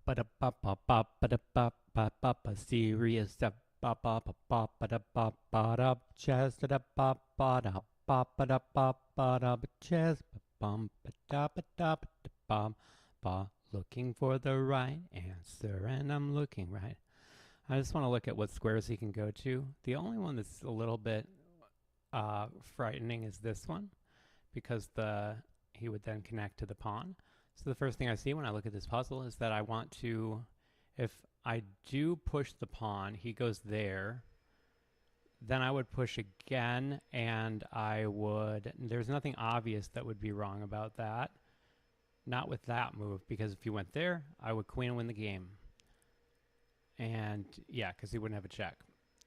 ba da ba ba ba ba da ba ba ba ba serious da ba ba ba ba ba da ba ba da chess da ba ba da ba ba da ba ba da chess ba bum ba da ba da ba da bum ba looking for the right answer and I'm looking right. I just want to look at what squares he can go to. The only one that's a little bit frightening is this one because he would then connect to the pawn. So the first thing I see when I look at this puzzle is that I want to, if I do push the pawn, he goes there, then I would push again and there's nothing obvious that would be wrong about that. Not with that move, because if he went there, I would queen win the game. And yeah, because he wouldn't have a check.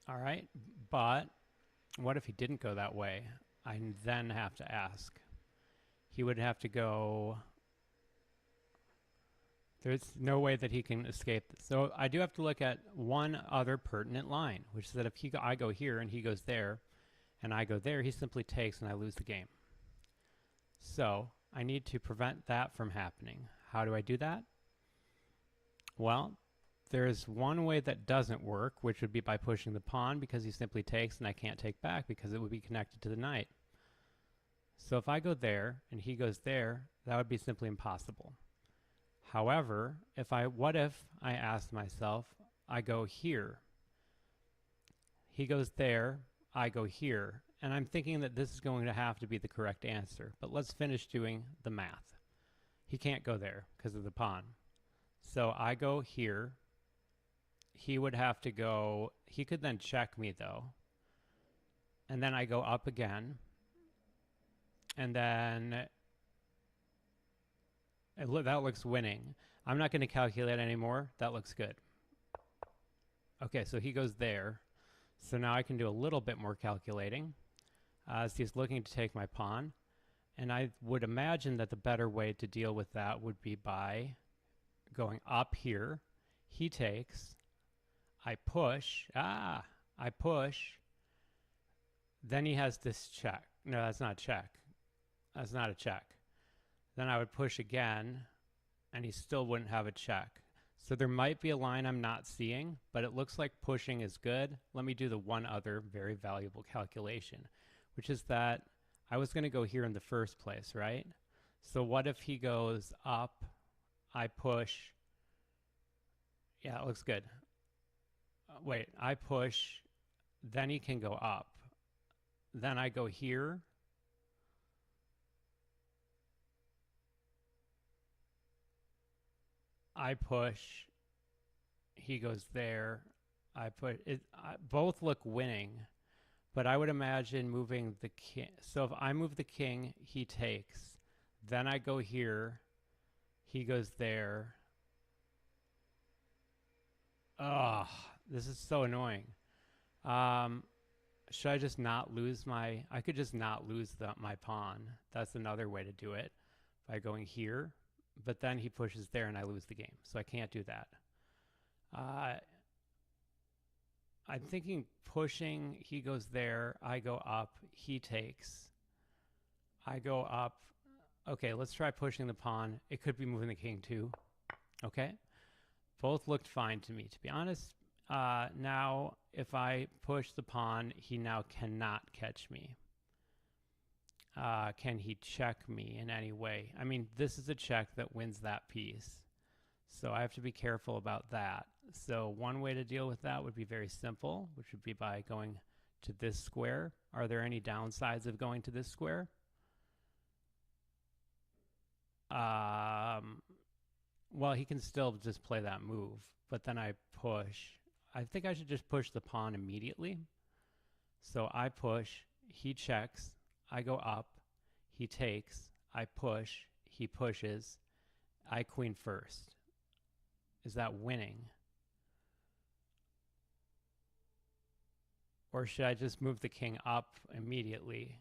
All right, but what if he didn't go that way? I then have to ask. He would have to go. There's no way that he can escape this. So I do have to look at one other pertinent line, which is that if I go here and he goes there, and I go there, he simply takes and I lose the game. So I need to prevent that from happening. How do I do that? Well, there's one way that doesn't work, which would be by pushing the pawn because he simply takes and I can't take back because it would be connected to the knight. So if I go there and he goes there, that would be simply impossible. However, what if I asked myself, I go here, he goes there, I go here, and I'm thinking that this is going to have to be the correct answer, but let's finish doing the math. He can't go there because of the pawn. So I go here, he would have to go, he could then check me though, and then I go up again, and then that looks winning. I'm not going to calculate anymore. That looks good. Okay, so he goes there. So now I can do a little bit more calculating as he's looking to take my pawn. And I would imagine that the better way to deal with that would be by going up here. He takes. I push. I push. Then he has this check. No, that's not a check. That's not a check. Then I would push again, and he still wouldn't have a check. So there might be a line I'm not seeing, but it looks like pushing is good. Let me do the one other very valuable calculation, which is that I was going to go here in the first place, right? So what if he goes up, I push, yeah, it looks good. Wait, I push, then he can go up. Then I go here. I push, he goes there, I put it, both look winning, but I would imagine moving the king. So if I move the king, he takes, then I go here, he goes there. Ugh, this is so annoying. Should I just not lose I could just not lose my pawn. That's another way to do it by going here. But then he pushes there and I lose the game. So I can't do that. I'm thinking pushing, he goes there, I go up, he takes. I go up. Okay, let's try pushing the pawn. It could be moving the king too. Okay. Both looked fine to me, to be honest. Now, if I push the pawn, he now cannot catch me. Can he check me in any way? I mean, this is a check that wins that piece. So I have to be careful about that. So one way to deal with that would be very simple, which would be by going to this square. Are there any downsides of going to this square? Well, he can still just play that move, but then I push. I think I should just push the pawn immediately. So I push, he checks, I go up, he takes, I push, he pushes, I queen first. Is that winning? Or should I just move the king up immediately?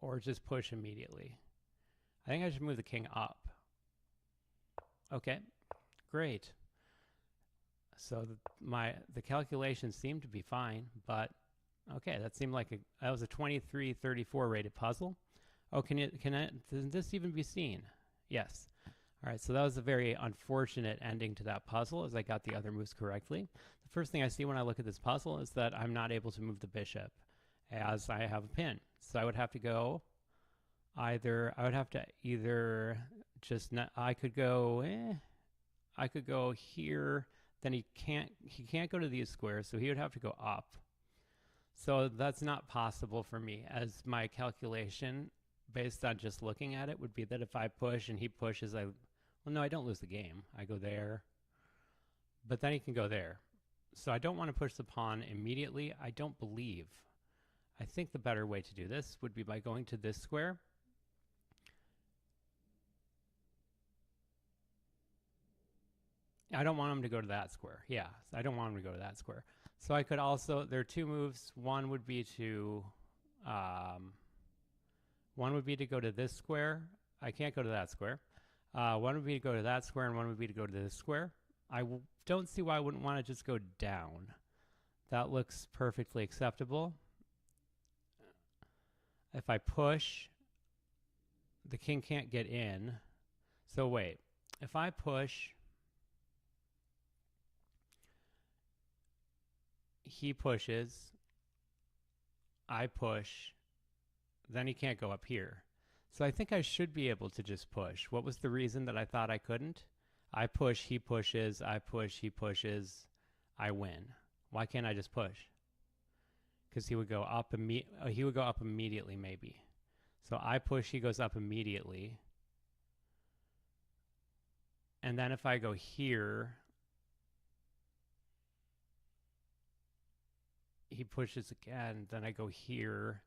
Or just push immediately? I think I should move the king up. Okay, great. So the calculations seem to be fine, but okay, that seemed like that was a 23-34 rated puzzle. Oh, can this even be seen? Yes. All right, so that was a very unfortunate ending to that puzzle as I got the other moves correctly. The first thing I see when I look at this puzzle is that I'm not able to move the bishop as I have a pin. So I would have to go either, I could go here, then he can't go to these squares, so he would have to go up. So that's not possible for me, as my calculation based on just looking at it would be that if I push and he pushes, well, no, I don't lose the game. I go there, but then he can go there. So I don't want to push the pawn immediately, I don't believe. I think the better way to do this would be by going to this square. I don't want him to go to that square. Yeah, I don't want him to go to that square. So I could also, there are two moves. One would be to go to this square. I can't go to that square. One would be to go to that square, and one would be to go to this square. I don't see why I wouldn't want to just go down. That looks perfectly acceptable. If I push, the king can't get in. So wait, if I push, he pushes, I push, then he can't go up here. So I think I should be able to just push. What was the reason that I thought I couldn't? I push, he pushes, I push, he pushes, I win. Why can't I just push? Because he would go up immediately, maybe. So I push, he goes up immediately. And then if I go here, he pushes again, then I go here,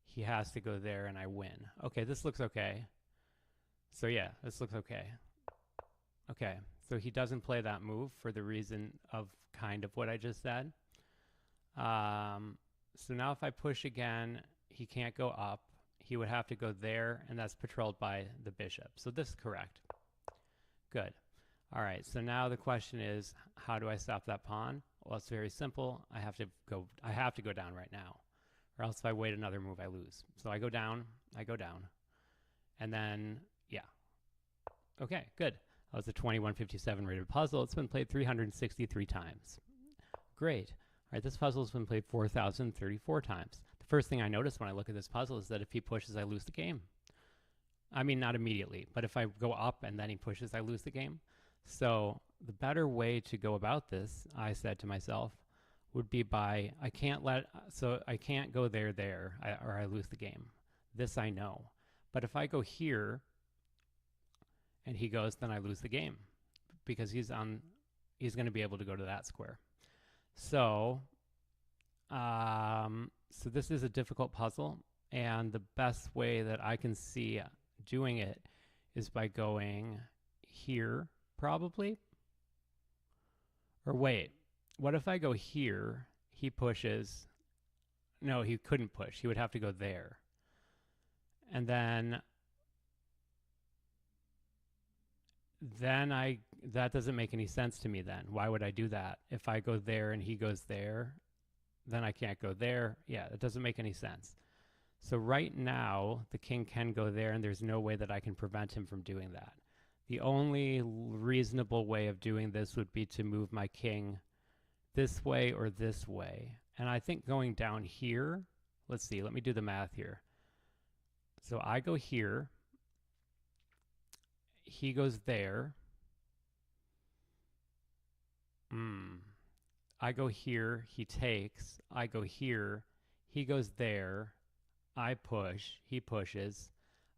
he has to go there, and I win. Okay, this looks okay. So yeah, this looks okay. Okay, so he doesn't play that move for the reason of kind of what I just said. So now if I push again, he can't go up. He would have to go there, and that's patrolled by the bishop. So this is correct. Good. All right, so now the question is, how do I stop that pawn? Well, it's very simple. I have to go down right now, or else if I wait another move, I lose. So I go down, and then, yeah. Okay, good. That was a 2157 rated puzzle. It's been played 363 times. Great. All right, this puzzle has been played 4,034 times. The first thing I notice when I look at this puzzle is that if he pushes, I lose the game. I mean, not immediately, but if I go up and then he pushes, I lose the game. So the better way to go about this, I said to myself, would be by, I can't go there, or I lose the game. This I know. But if I go here and he goes, then I lose the game because he's going to be able to go to that square. So, so this is a difficult puzzle, and the best way that I can see doing it is by going here, probably. Or wait, what if I go here, he pushes, no, he couldn't push, he would have to go there. And then that doesn't make any sense to me then. Why would I do that? If I go there and he goes there, then I can't go there. Yeah, it doesn't make any sense. So right now, the king can go there, and there's no way that I can prevent him from doing that. The only reasonable way of doing this would be to move my king this way or this way. And I think going down here, let's see, let me do the math here. So I go here, he goes there. I go here, he takes, I go here, he goes there, I push, he pushes,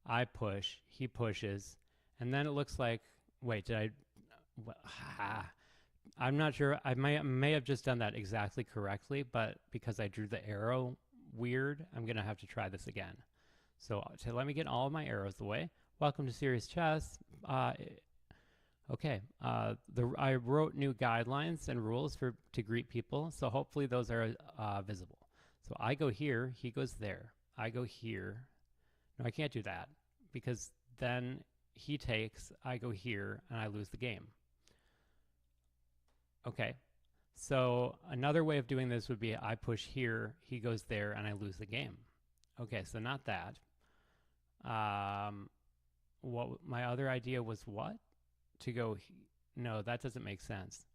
I push, he pushes, and then it looks like, wait, I'm not sure, I may have just done that exactly correctly, but because I drew the arrow weird, I'm going to have to try this again. So let me get all of my arrows away. Welcome to Serious Chess. Okay, I wrote new guidelines and rules to greet people, so hopefully those are visible. So I go here, he goes there. I go here. No, I can't do that because then he takes, I go here, and I lose the game. Okay, so another way of doing this would be I push here, he goes there, and I lose the game. Okay, so not that. What my other idea was what? to go. No, that doesn't make sense.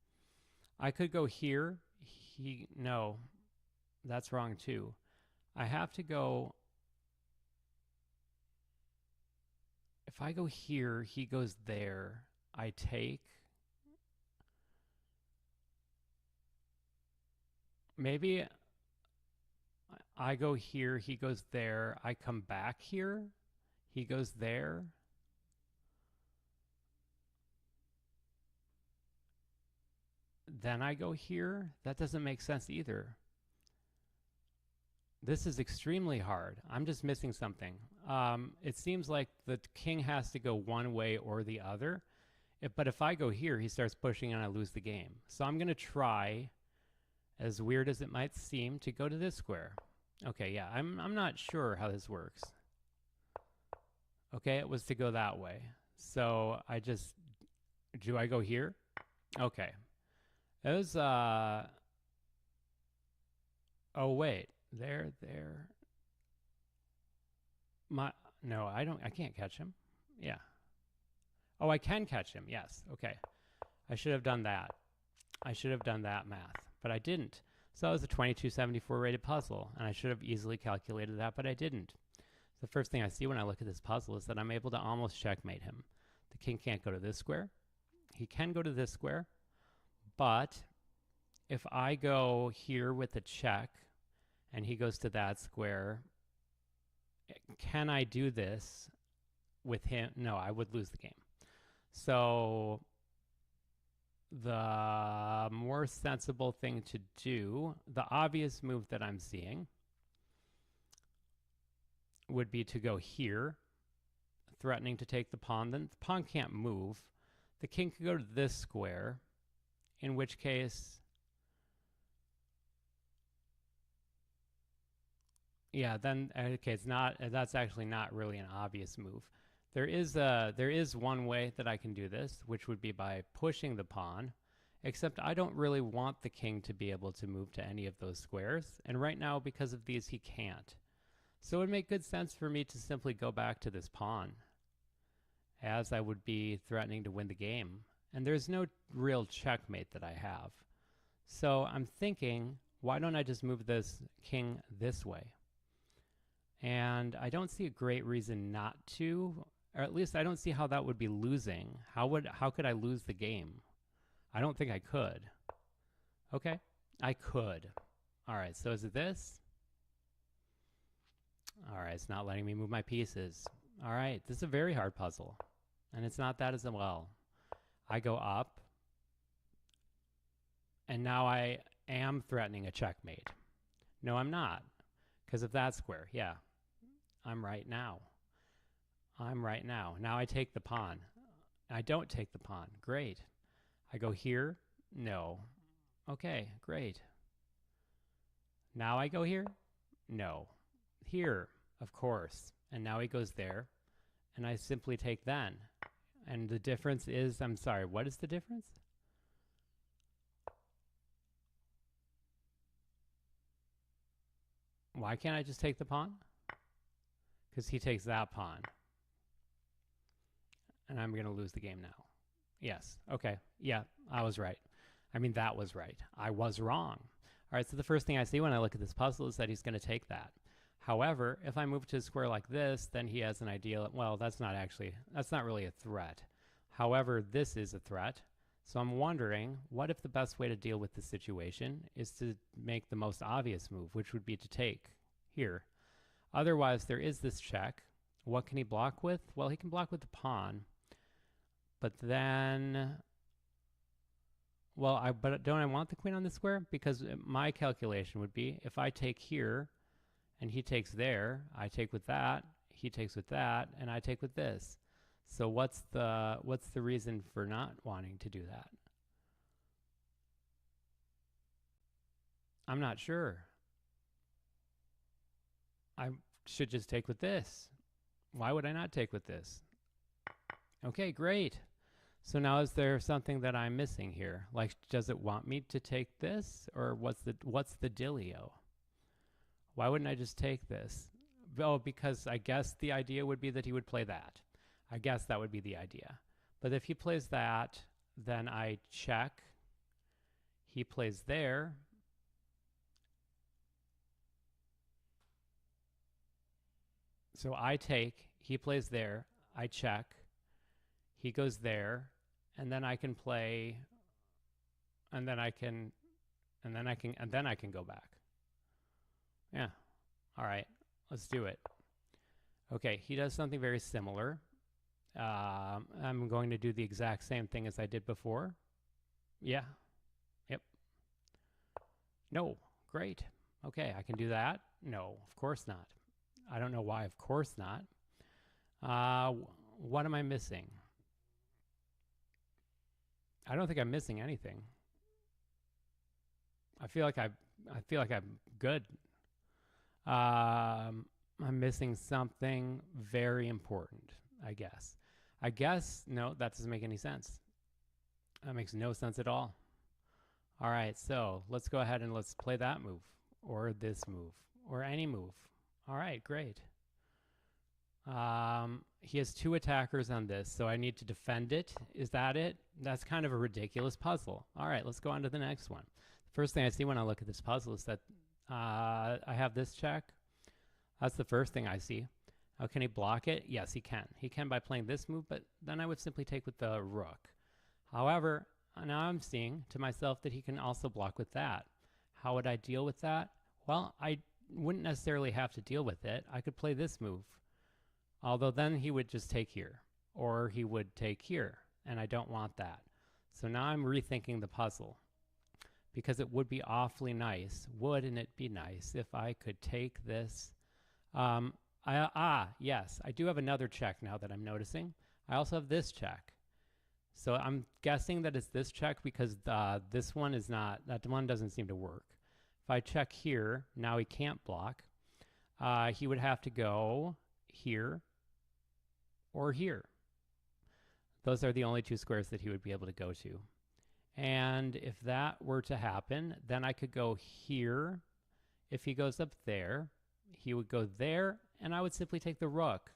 I could go here. No, that's wrong too. I have to go. If I go here, he goes there. I take. Maybe I go here, he goes there. I come back here, he goes there. Then I go here. That doesn't make sense either. This is extremely hard. I'm just missing something. It seems like the king has to go one way or the other. But if I go here, he starts pushing and I lose the game. So I'm going to try, as weird as it might seem, to go to this square. Okay, yeah, I'm not sure how this works. Okay, it was to go that way. So I just, do I go here? Okay. It was, oh wait, there. No, I can't catch him. Yeah. Oh, I can catch him, yes, okay. I should have done that. I should have done that math, but I didn't. So that was a 2274 rated puzzle, and I should have easily calculated that, but I didn't. The first thing I see when I look at this puzzle is that I'm able to almost checkmate him. The king can't go to this square. He can go to this square, but if I go here with a check and he goes to that square, can I do this with him? No, I would lose the game. So the more sensible thing to do, the obvious move that I'm seeing, would be to go here, threatening to take the pawn. Then the pawn can't move. The king could go to this square, in which case, yeah, then okay, it's not. That's actually not really an obvious move. There is one way that I can do this, which would be by pushing the pawn, except I don't really want the king to be able to move to any of those squares, and right now, because of these, he can't. So it would make good sense for me to simply go back to this pawn, as I would be threatening to win the game. And there's no real checkmate that I have. So I'm thinking, why don't I just move this king this way? And I don't see a great reason not to, or at least I don't see how that would be losing. How could I lose the game? I don't think I could. Okay, I could. All right, so is it this? All right, it's not letting me move my pieces. All right, this is a very hard puzzle, and it's not that as well. I go up, and now I am threatening a checkmate. No, I'm not, because of that square. Yeah, I'm right now. I'm right now. Now I take the pawn. I don't take the pawn. Great. I go here. No. Okay, great. Now I go here. No. Here, of course. And now he goes there, and I simply take then. And the difference is, I'm sorry, what is the difference? Why can't I just take the pawn? Because he takes that pawn. And I'm going to lose the game now. Yes. Okay. Yeah, I was right. I mean, that was right. I was wrong. All right, so the first thing I see when I look at this puzzle is that he's going to take that. However, if I move to a square like this, then he has an idea, well, that's not really a threat. However, this is a threat. So I'm wondering, what if the best way to deal with this situation is to make the most obvious move, which would be to take here. Otherwise, there is this check. What can he block with? Well, he can block with the pawn. But then, well, but don't I want the queen on the square? Because my calculation would be, if I take here, and he takes there, I take with that, he takes with that, and I take with this. So what's the reason for not wanting to do that? I'm not sure. I should just take with this. Why would I not take with this? Okay, great. So now is there something that I'm missing here? Like, does it want me to take this? Or what's the dealio? Why wouldn't I just take this? Oh, because I guess the idea would be that he would play that. I guess that would be the idea. But if he plays that, then I check. He plays there. So I take, he plays there, I check, he goes there, and then I can play, and then I can go back. Yeah. All right. Let's do it. Okay, he does something very similar. I'm going to do the exact same thing as I did before. Yeah. Yep. No. Great. Okay, I can do that. No, of course not. I don't know why, of course not. What am I missing? I don't think I'm missing anything. I feel like I'm good. I'm missing something very important, I guess. No, that doesn't make any sense. That makes no sense at all. All right, so let's go ahead and let's play that move, or this move, or any move. All right, great. He has 2 attackers on this, so I need to defend it. Is that it? That's kind of a ridiculous puzzle. All right, let's go on to the next one. The first thing I see when I look at this puzzle is that I have this check. That's the first thing I see. How can he block it? Yes, he can. He can by playing this move, but then I would simply take with the rook. However, now I'm seeing to myself that he can also block with that. How would I deal with that? Well, I wouldn't necessarily have to deal with it. I could play this move. Although then he would just take here, or he would take here, and I don't want that. So now I'm rethinking the puzzle, because it would be awfully nice, wouldn't it be nice, if I could take this. Yes, I do have another check now that I'm noticing. I also have this check. So I'm guessing that it's this check because this one is not, that one doesn't seem to work. If I check here, now he can't block. He would have to go here or here. Those are the only 2 squares that he would be able to go to. And if that were to happen, then I could go here. If he goes up there, he would go there, and I would simply take the rook.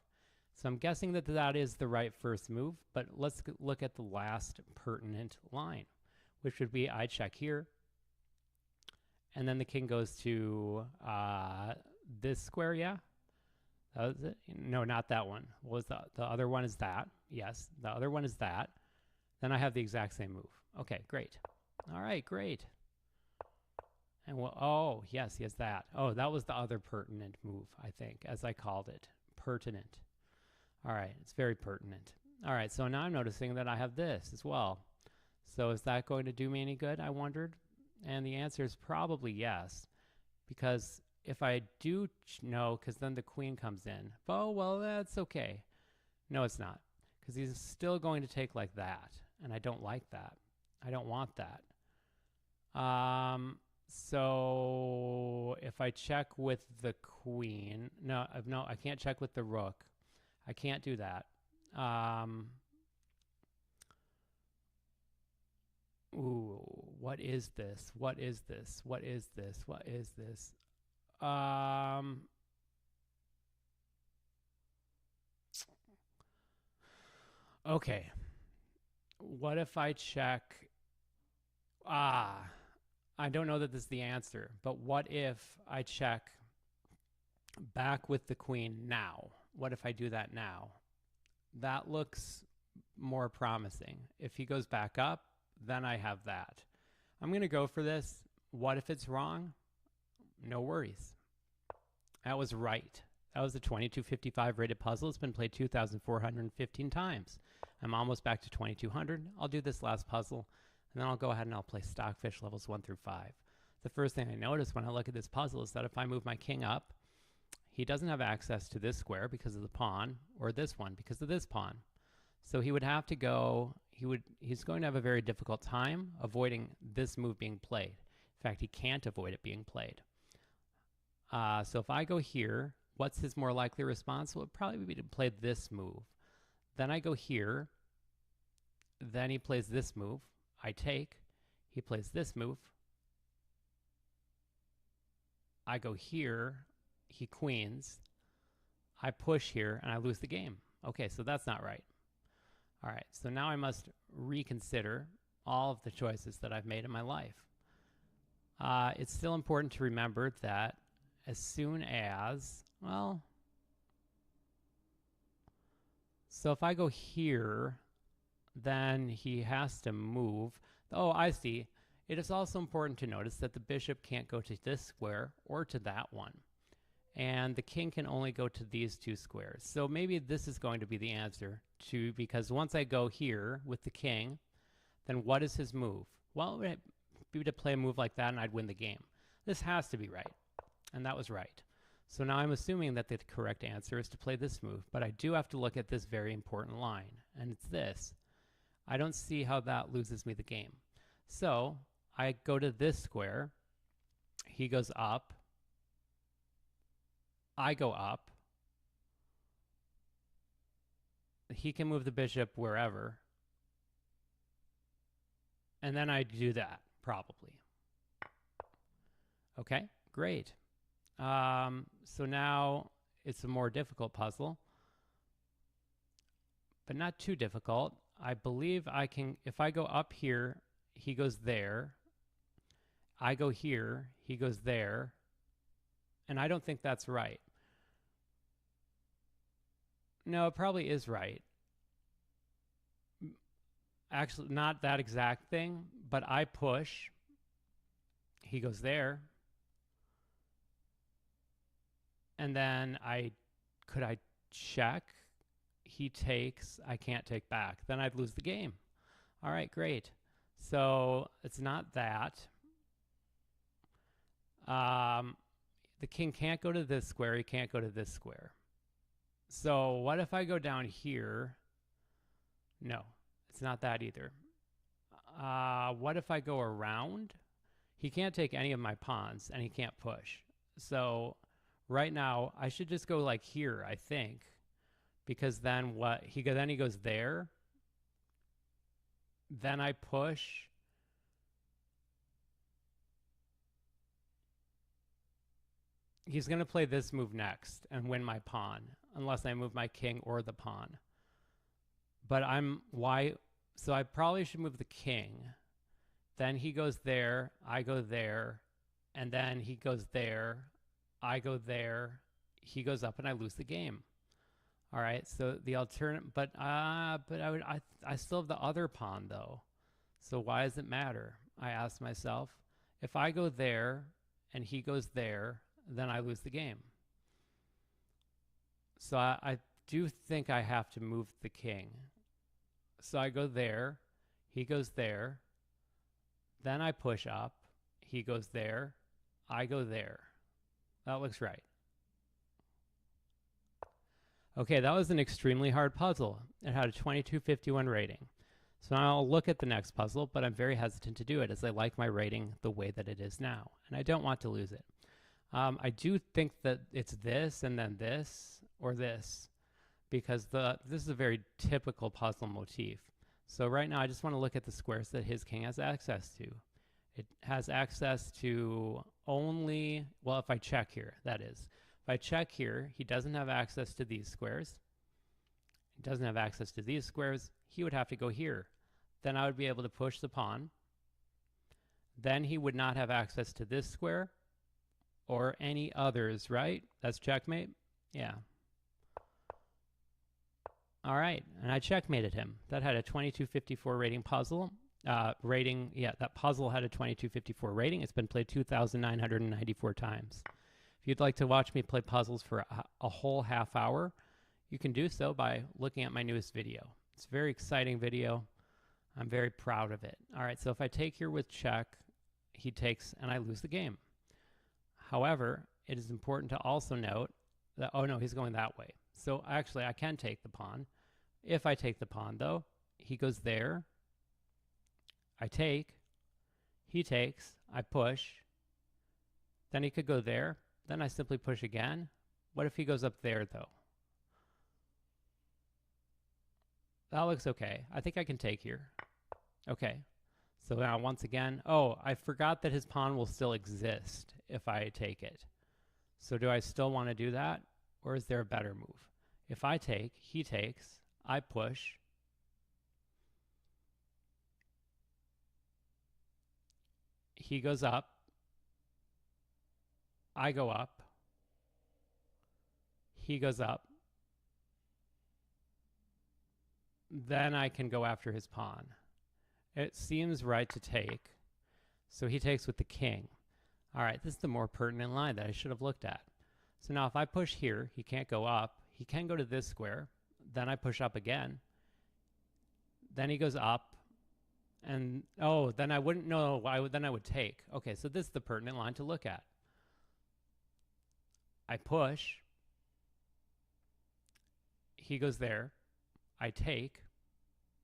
So I'm guessing that that is the right first move, but let's look at the last pertinent line, which would be I check here, and then the king goes to this square, yeah? That was it? No, not that one. What was the other one is that. Yes, the other one is that. Then I have the exact same move. Okay, great. All right, great. And oh, yes, he has that. Oh, that was the other pertinent move, I think, as I called it. Pertinent. All right, it's very pertinent. All right, so now I'm noticing that I have this as well. So is that going to do me any good, I wondered? And the answer is probably yes, because if I do, no, because then the queen comes in. Oh, well, that's okay. No, it's not, because he's still going to take like that, and I don't like that. I don't want that. So if I check with the queen, no, I can't check with the rook. I can't do that. Ooh, what is this? What is this? What is this? What is this? Okay. What if I check? I don't know that this is the answer, but what if I check back with the queen now? What if I do that now? That looks more promising. If he goes back up, then I have that. I'm going to go for this. What if it's wrong? No worries. That was right. That was a 2255 rated puzzle. It's been played 2,415 times. I'm almost back to 2,200. I'll do this last puzzle, and then I'll go ahead and I'll play Stockfish levels 1 through 5. The first thing I notice when I look at this puzzle is that if I move my king up, he doesn't have access to this square because of the pawn, or this one because of this pawn. So he would have to go, he's going to have a very difficult time avoiding this move being played. In fact, he can't avoid it being played. So if I go here, what's his more likely response? Well, it would probably be to play this move. Then I go here. Then he plays this move. I take. He plays this move. I go here. He queens. I push here, and I lose the game. Okay, so that's not right. All right, so now I must reconsider all of the choices that I've made in my life. It's still important to remember that as soon as, well, so if I go here, then he has to move. Oh, I see. It is also important to notice that the bishop can't go to this square or to that one. And the king can only go to these two squares. So maybe this is going to be the answer to, because once I go here with the king, then what is his move? Well, it would be to play a move like that and I'd win the game. This has to be right. And that was right. So now I'm assuming that the correct answer is to play this move, but I do have to look at this very important line, and it's this. I don't see how that loses me the game. So I go to this square. He goes up. I go up. He can move the bishop wherever. And then I do that, probably. Okay, great. So now it's a more difficult puzzle, but not too difficult. I believe I can, if I go up here, he goes there. I go here, he goes there. And I don't think that's right. No, it probably is right. Actually, not that exact thing, but I push. He goes there. And then could I check? He takes, I can't take back. Then I'd lose the game. All right, great. So it's not that. The king can't go to this square. He can't go to this square. So what if I go down here? No, it's not that either. What if I go around? He can't take any of my pawns, and he can't push. So right now, I should just go like here, I think, because then what? Then he goes there. Then I push. He's going to play this move next and win my pawn, unless I move my king or the pawn. But so I probably should move the king. Then he goes there, I go there, and then he goes there, I go there, he goes up, and I lose the game. All right, so the alternate, but I still have the other pawn though. So why does it matter? I asked myself. If I go there and he goes there, then I lose the game. So I do think I have to move the king. So I go there, he goes there, then I push up, he goes there, I go there. That looks right. Okay, that was an extremely hard puzzle. It had a 2251 rating. So now I'll look at the next puzzle, but I'm very hesitant to do it as I like my rating the way that it is now, and I don't want to lose it. I do think that it's this and then this or this, because this is a very typical puzzle motif. So right now I just want to look at the squares that his king has access to. It has access to only, well, if I check here, that is. If I check here, he doesn't have access to these squares. He doesn't have access to these squares. He would have to go here. Then I would be able to push the pawn. Then he would not have access to this square or any others, right? That's checkmate? Yeah. All right, and I checkmated him. That had a 2254 rating puzzle. That puzzle had a 2254 rating. It's been played 2,994 times. If you'd like to watch me play puzzles for a whole half hour, you can do so by looking at my newest video. It's a very exciting video. I'm very proud of it. All right, so if I take here with check, he takes, and I lose the game. However, it is important to also note that, oh no, he's going that way. So actually, I can take the pawn. If I take the pawn, though, he goes there. I take. He takes. I push. Then he could go there. Then I simply push again. What if he goes up there, though? That looks okay. I think I can take here. Okay. So now once again, oh, I forgot that his pawn will still exist if I take it. So do I still want to do that? Or is there a better move? If I take, he takes, I push, he goes up, I go up, he goes up, then I can go after his pawn. It seems right to take, so he takes with the king. All right, this is the more pertinent line that I should have looked at. So now if I push here, he can't go up. He can go to this square. Then I push up again. Then he goes up. And, oh, then I wouldn't know. Then I would take. Okay, so this is the pertinent line to look at. I push. He goes there. I take.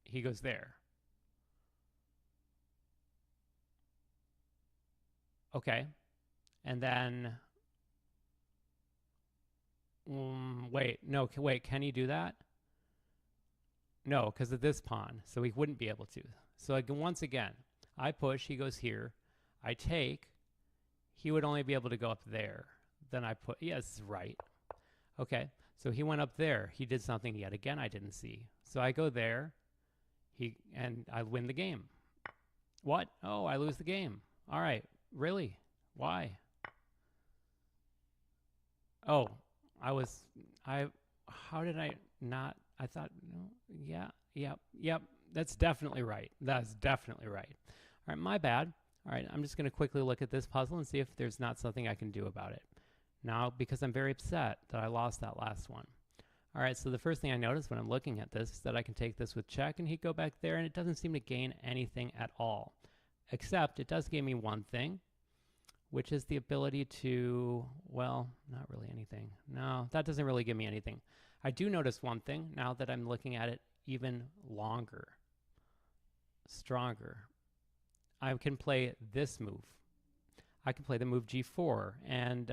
He goes there. Okay. And then, wait, can he do that? No, because of this pawn, so he wouldn't be able to. So once again, I push, he goes here, I take, he would only be able to go up there. Then I put, yes, right. Okay, so he went up there. He did something yet again I didn't see. So I go there, and I win the game. What? Oh, I lose the game. All right, really? Why? Oh, how did I not, I thought, no, yep, that's definitely right. That's definitely right. All right, my bad. All right, I'm just going to quickly look at this puzzle and see if there's not something I can do about it. Now, because I'm very upset that I lost that last one. All right, so the first thing I notice when I'm looking at this is that I can take this with check and he'd go back there, and it doesn't seem to gain anything at all. Except it does give me one thing, which is the ability to, well, not really anything. No, that doesn't really give me anything. I do notice one thing now that I'm looking at it even longer, stronger. I can play this move. I can play the move g4, and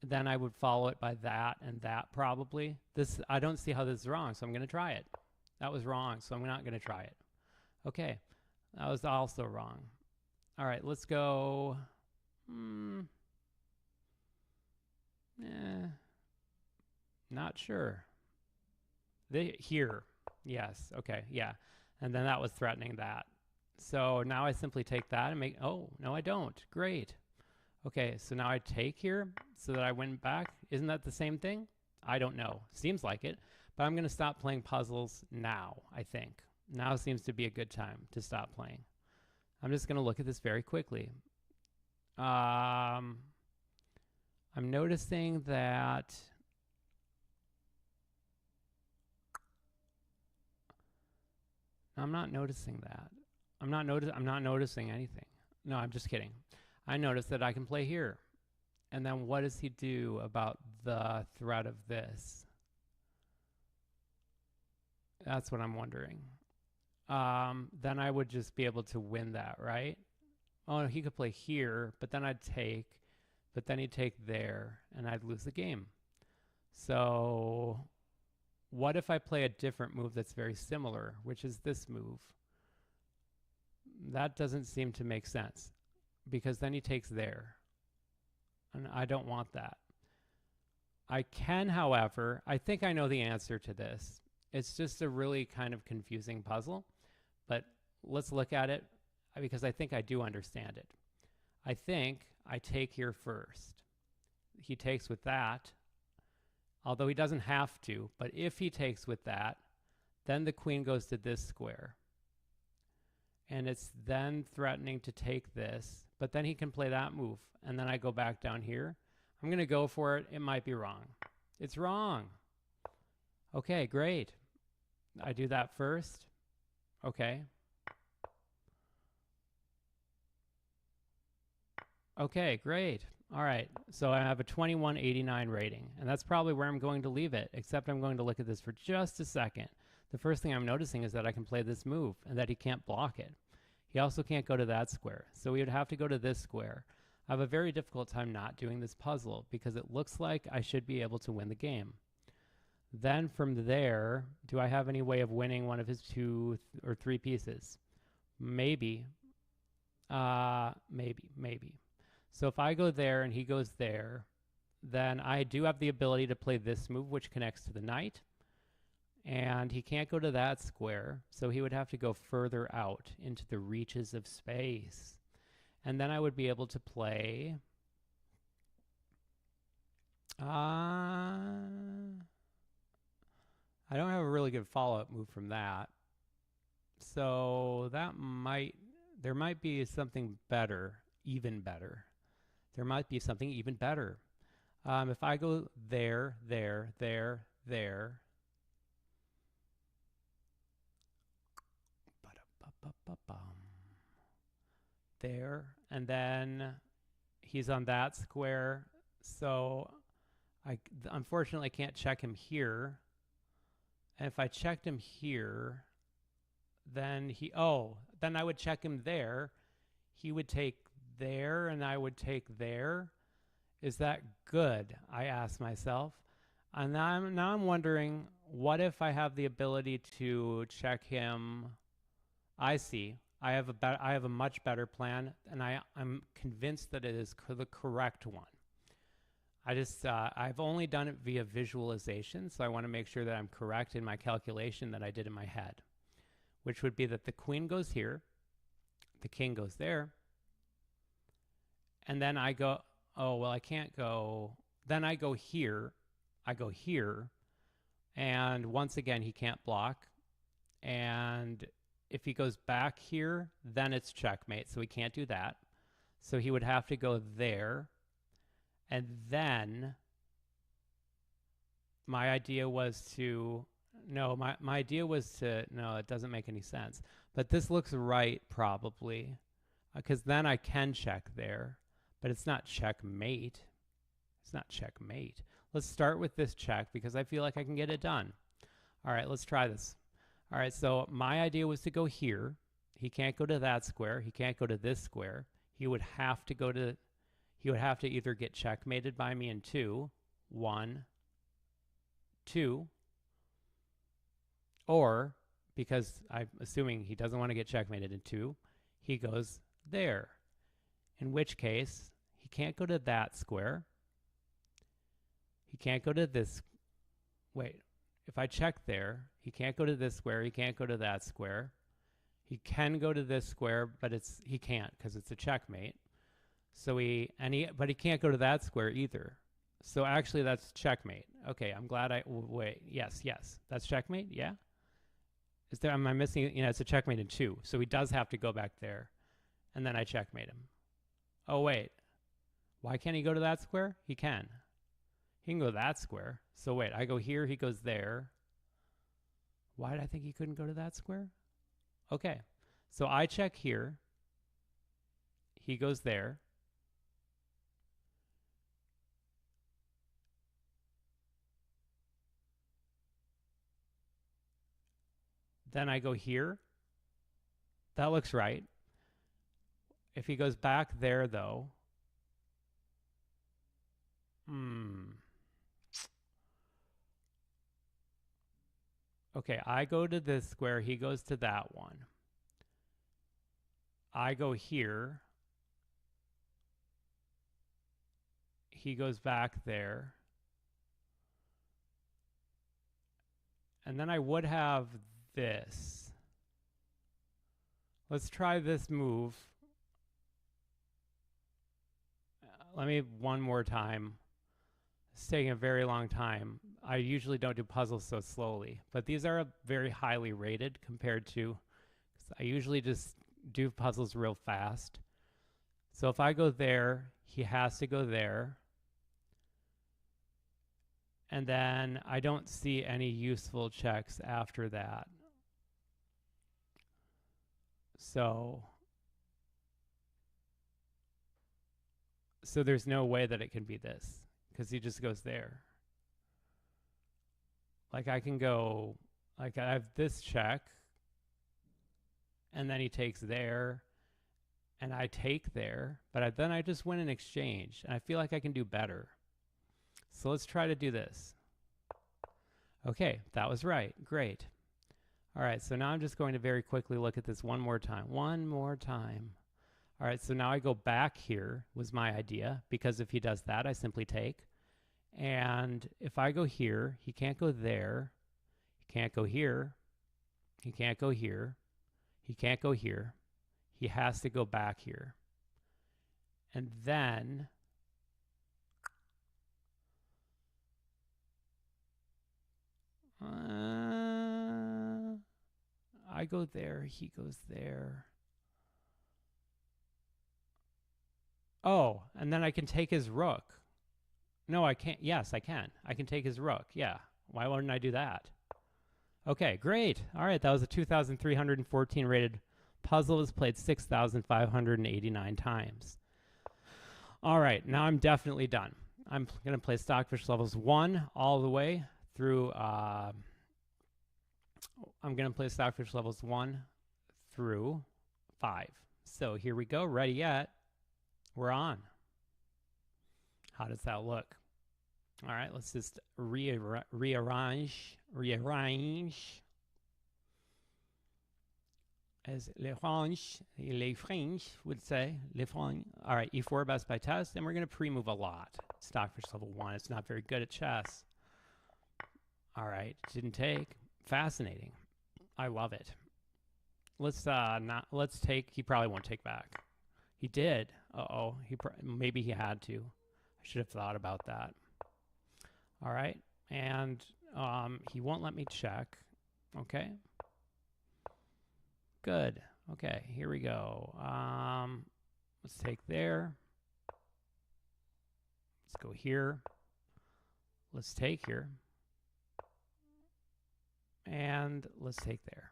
then I would follow it by that and that probably. This, I don't see how this is wrong, so I'm going to try it. That was wrong, so I'm not going to try it. Okay, that was also wrong. All right, let's go. Not sure. Here. Yes. Okay. Yeah. And then that was threatening that. So now I simply take that and make. Oh, no, I don't. Great. Okay. So now I take here so that I win back. Isn't that the same thing? I don't know. Seems like it. But I'm going to stop playing puzzles now, I think. Now seems to be a good time to stop playing. I'm just going to look at this very quickly. I'm noticing that I'm not noticing that. I'm not noticing anything. No, I'm just kidding. I noticed that I can play here. And then what does he do about the threat of this? That's what I'm wondering. Then I would just be able to win that, right? Oh, he could play here, but then I'd take, but then he'd take there, and I'd lose the game. So what if I play a different move that's very similar, which is this move? That doesn't seem to make sense, because then he takes there, and I don't want that. I can, however, I think I know the answer to this. It's just a really kind of confusing puzzle, but let's look at it because I think I do understand it. I think I take here first. He takes with that, although he doesn't have to, but if he takes with that, then the queen goes to this square. And it's then threatening to take this, but then he can play that move, and then I go back down here. I'm going to go for it. It might be wrong. It's wrong. Okay, great. I do that first. Okay. Okay, great. All right, so I have a 2189 rating, and that's probably where I'm going to leave it, except I'm going to look at this for just a second. The first thing I'm noticing is that I can play this move, and that he can't block it. He also can't go to that square, so we would have to go to this square. I have a very difficult time not doing this puzzle, because it looks like I should be able to win the game. Then from there, do I have any way of winning one of his 2 or 3 pieces? Maybe. Maybe. So if I go there and he goes there, then I do have the ability to play this move, which connects to the knight. And he can't go to that square, so he would have to go further out into the reaches of space. And then I would be able to play... I don't have a really good follow-up move from that. So there might be something better, even better. There might be something even better. If I go there, there, there, there, there, and then he's on that square, so I unfortunately can't check him here. And if I checked him here, then then I would check him there. He would take there, and I would take there. Is that good? I ask myself. And now I'm wondering, what if I have the ability to check him? I see. I have a much better plan, and I'm convinced that it is the correct one. I've only done it via visualization, so I want to make sure that I'm correct in my calculation that I did in my head, which would be that the queen goes here, the king goes there, and then I go, oh, well, I can't go, then I go here, and once again, he can't block, and if he goes back here, then it's checkmate, so he can't do that. So he would have to go there, and then my idea was to, no, it doesn't make any sense. But this looks right, probably, because then I can check there, but it's not checkmate. It's not checkmate. Let's start with this check, because I feel like I can get it done. All right, let's try this. All right, so my idea was to go here. He can't go to that square. He can't go to this square. He would have to either get checkmated by me in 2, 1, 2, or, because I'm assuming he doesn't want to get checkmated in 2, he goes there. In which case, he can't go to that square. He can't go to this. Wait, if I check there, he can't go to this square. He can't go to that square. He can go to this square, but he can't because it's a checkmate. So but he can't go to that square either. So actually that's checkmate. Okay, I'm glad wait, yes, that's checkmate, yeah? Am I missing, it's a checkmate in 2. So he does have to go back there, and then I checkmate him. Oh, wait, why can't he go to that square? He can. He can go to that square. So wait, I go here, he goes there. Why did I think he couldn't go to that square? Okay, so I check here. He goes there. Then I go here. That looks right. If he goes back there, though, okay, I go to this square, he goes to that one. I go here. He goes back there. And then I would have this. Let's try this move. Let me one more time. It's taking a very long time. I usually don't do puzzles so slowly, but these are very highly rated compared to, I usually just do puzzles real fast. So if I go there, he has to go there. And then I don't see any useful checks after that. So there's no way that it can be this, because he just goes there. Like I can go, like I have this check, and then he takes there, and I take there, but then I just win an exchange, and I feel like I can do better. So let's try to do this. Okay, that was right. Great. All right, so now I'm just going to very quickly look at this one more time. One more time. All right, so now I go back here, was my idea, because if he does that, I simply take. And if I go here, he can't go there. Can't go here. He can't go here. He can't go here. He has to go back here. And then I go there. He goes there. Oh, and then I can take his rook. No, I can't. Yes, I can. I can take his rook. Yeah. Why wouldn't I do that? Okay, great. All right, that was a 2,314 rated puzzle. It was played 6,589 times. All right, now I'm definitely done. I'm going to play Stockfish levels 1 all the way through. I'm going to play Stockfish levels 1 through 5. So here we go. Ready yet? We're on. How does that look? All right, let's just rearrange. As les French would say, les French. All right, e4 best by test, and we're going to pre-move a lot. Stockfish level 1, it's not very good at chess. All right, didn't take. Fascinating. I love it. Let's take. He probably won't take back. He did. Uh-oh. Maybe he had to. I should have thought about that. All right. And he won't let me check. Okay. Good. Okay. Here we go. Let's take there. Let's go here. Let's take here. And let's take there.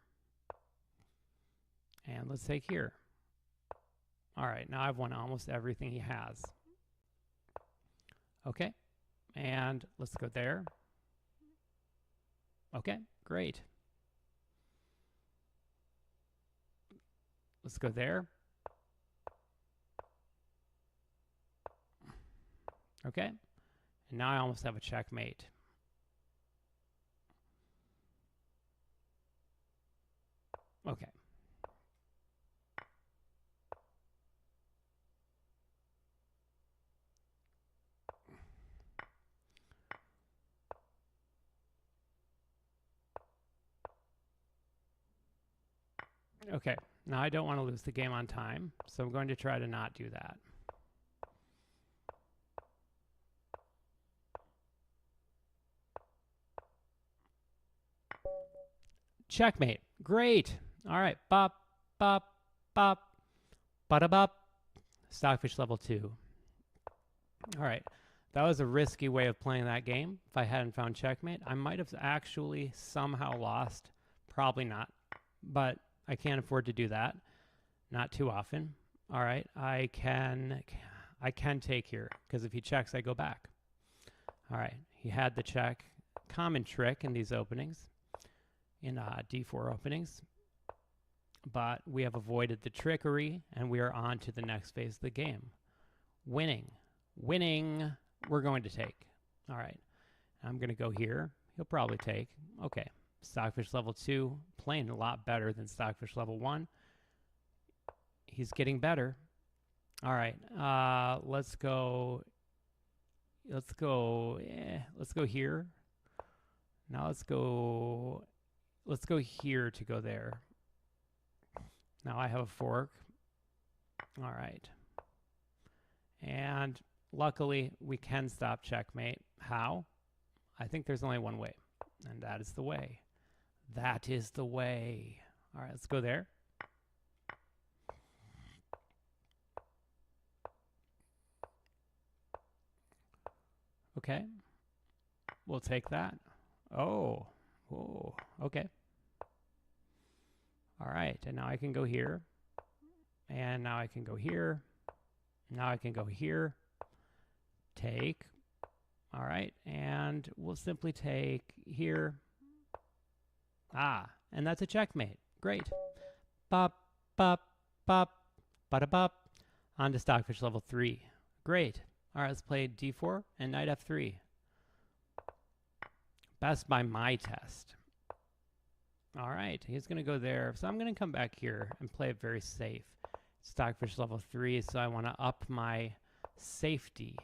And let's take here. All right, now I've won almost everything he has. Okay, and let's go there. Okay, great. Let's go there. Okay, and now I almost have a checkmate. Okay. Okay, now I don't want to lose the game on time, so I'm going to try to not do that. Checkmate. Great. All right. Bop, bop, bop, bada-bop. Stockfish level 2. All right. That was a risky way of playing that game. If I hadn't found checkmate, I might have actually somehow lost. Probably not, but I can't afford to do that. Not too often. All right. I can take here because if he checks, I go back. All right. He had the check. Common trick in these openings. In D4 openings, but we have avoided the trickery and we are on to the next phase of the game. Winning. We're going to take. All right, I'm going to go here. He'll probably take. Okay, Stockfish level 2 playing a lot better than Stockfish level 1. He's getting better. All right, let's go here. Now let's go here to go there. Now I have a fork. All right. And luckily, we can stop checkmate. How? I think there's only one way, and that is the way. That is the way. All right, let's go there. Okay. We'll take that. Oh, okay. All right, and now I can go here. And now I can go here. Now I can go here. Take. All right, and we'll simply take here. Ah, and that's a checkmate. Great. Bop, bop, bop, bada bop. On to Stockfish level 3. Great. All right, let's play D4 and knight F3. Best by my test. All right, he's going to go there. So I'm going to come back here and play it very safe. Stockfish level 3, so I want to up my safety.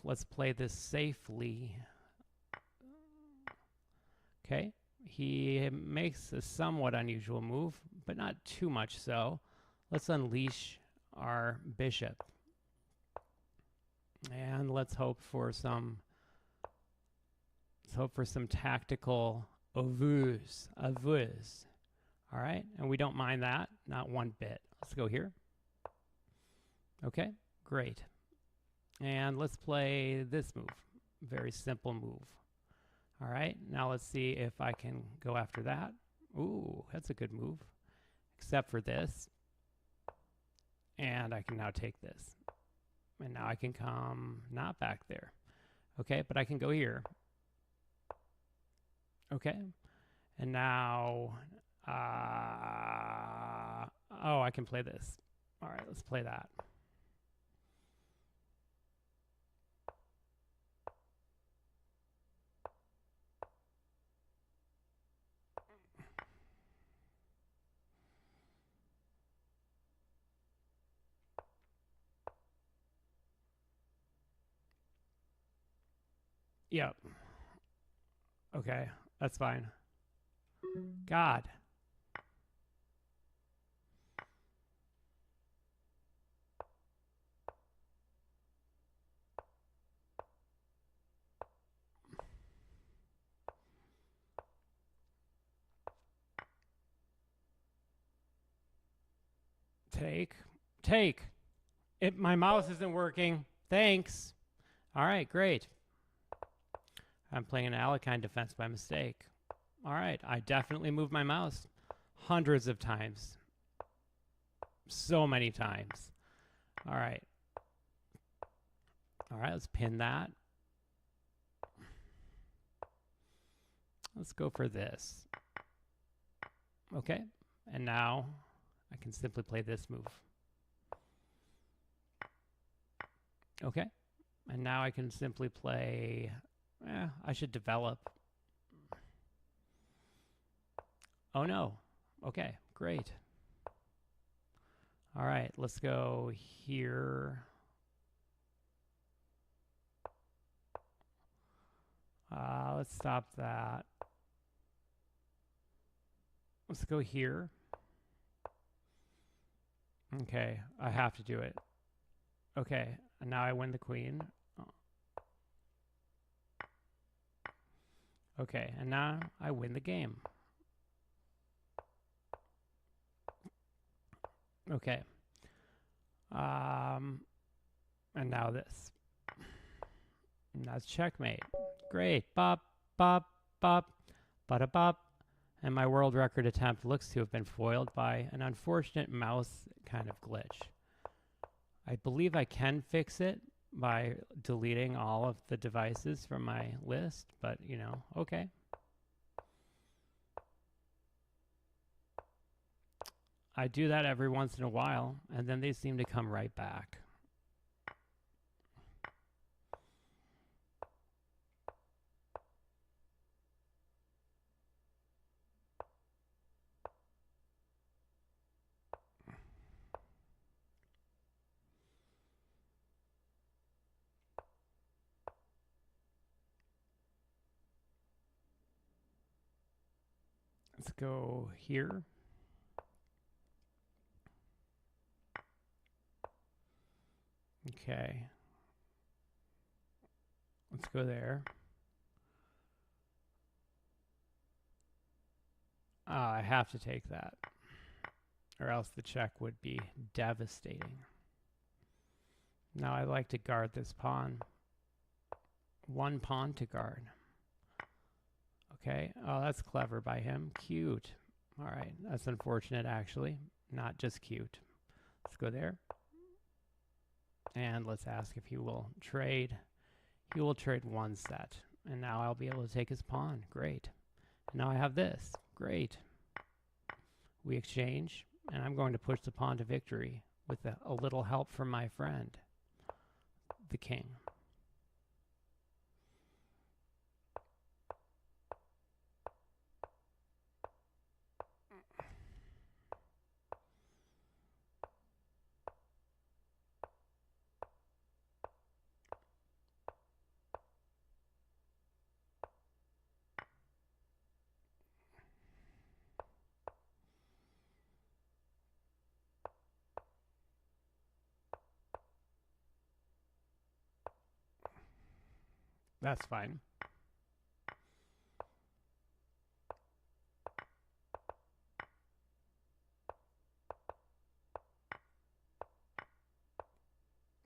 Let's play this safely. Okay, he makes a somewhat unusual move, but not too much so. Let's unleash our bishop. And let's hope for some tactical avus. All right, and we don't mind that, not one bit. Let's go here. Okay, great. And let's play this move. Very simple move. All right, now let's see if I can go after that. Ooh, that's a good move. Except for this. And I can now take this. And now I can come not back there. Okay, but I can go here. Okay. And now, oh, I can play this. All right, let's play that. Yep. Okay, that's fine. God. Take. My mouse isn't working. Thanks. All right, great. I'm playing an Alekhine defense by mistake. All right, I definitely moved my mouse hundreds of times. So many times. All right. All right, let's pin that. Let's go for this. Okay, and now I can simply play this move. Okay, and now I can simply play, I should develop. Oh no, okay, great. All right, let's go here. Let's stop that. Let's go here. Okay, I have to do it. Okay, and now I win the queen. Okay, and now I win the game. Okay. And now this. And that's checkmate. Great. Bop, bop, bop, bada bop. And my world record attempt looks to have been foiled by an unfortunate mouse kind of glitch. I believe I can fix it by deleting all of the devices from my list, but you know, okay. I do that every once in a while, and then they seem to come right back. Let's go here. Okay. Let's go there. I have to take that, or else the check would be devastating. Now I like to guard this pawn. One pawn to guard. Okay. Oh, that's clever by him. Cute. All right. That's unfortunate, actually. Not just cute. Let's go there. And let's ask if he will trade. He will trade one set. And now I'll be able to take his pawn. Great. And now I have this. Great. We exchange. And I'm going to push the pawn to victory with a little help from my friend, the king. That's fine.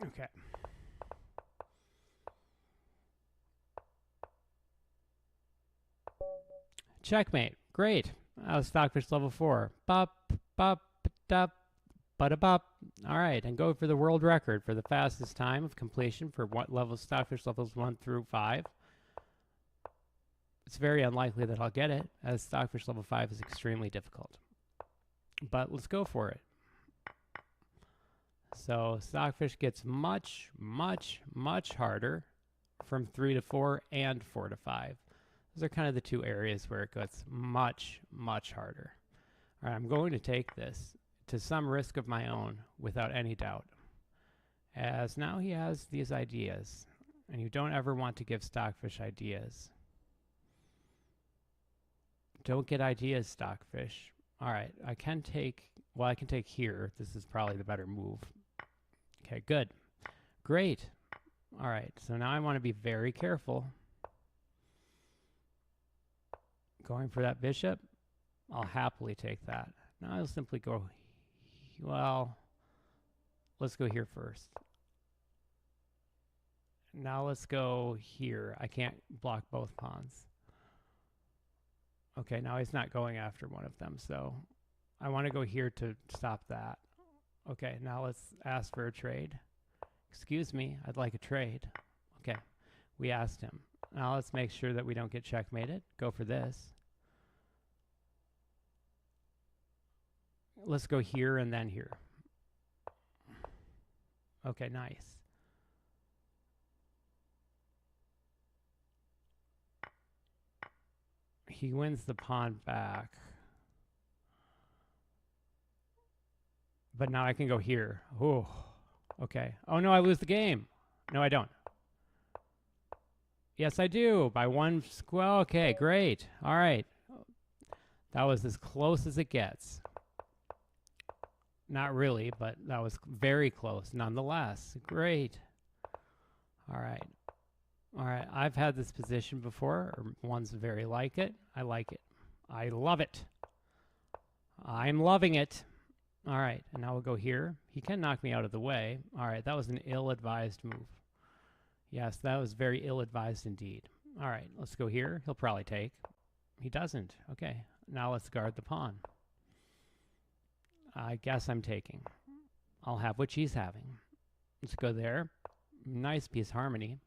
Okay. Checkmate. Great. Stockfish level 4. Bop, bop, dop, bada-bop. All right, and go for the world record for the fastest time of completion for what level Stockfish levels 1 through 5. It's very unlikely that I'll get it, as Stockfish level 5 is extremely difficult. But let's go for it. So Stockfish gets much, much, much harder from 3 to 4 and 4 to 5. Those are kind of the two areas where it gets much, much harder. All right, I'm going to take this to some risk of my own without any doubt, as now he has these ideas, and you don't ever want to give Stockfish ideas. Don't get ideas, Stockfish. All right, I can take here. This is probably the better move. Okay, good. Great. All right, so now I want to be very careful. Going for that bishop, I'll happily take that. Now I'll simply go, well, let's go here first. Now let's go here. I can't block both pawns. Okay, now he's not going after one of them, so I want to go here to stop that. Okay, now let's ask for a trade. Excuse me, I'd like a trade. Okay, we asked him. Now let's make sure that we don't get checkmated. Go for this. Let's go here and then here. Okay, nice. He wins the pawn back. But now I can go here. Oh, okay. Oh no, I lose the game. No, I don't. Yes, I do. By one square. Okay, great. All right. That was as close as it gets. Not really, but that was very close nonetheless. Great. All right. All right. I've had this position before, or one's very like it. I like it. I love it. I'm loving it. All right. And now we'll go here. He can knock me out of the way. All right. That was an ill-advised move. Yes, that was very ill-advised indeed. All right. Let's go here. He'll probably take. He doesn't. Okay. Now let's guard the pawn. I guess I'm taking. I'll have what she's having. Let's go there. Nice piece harmony.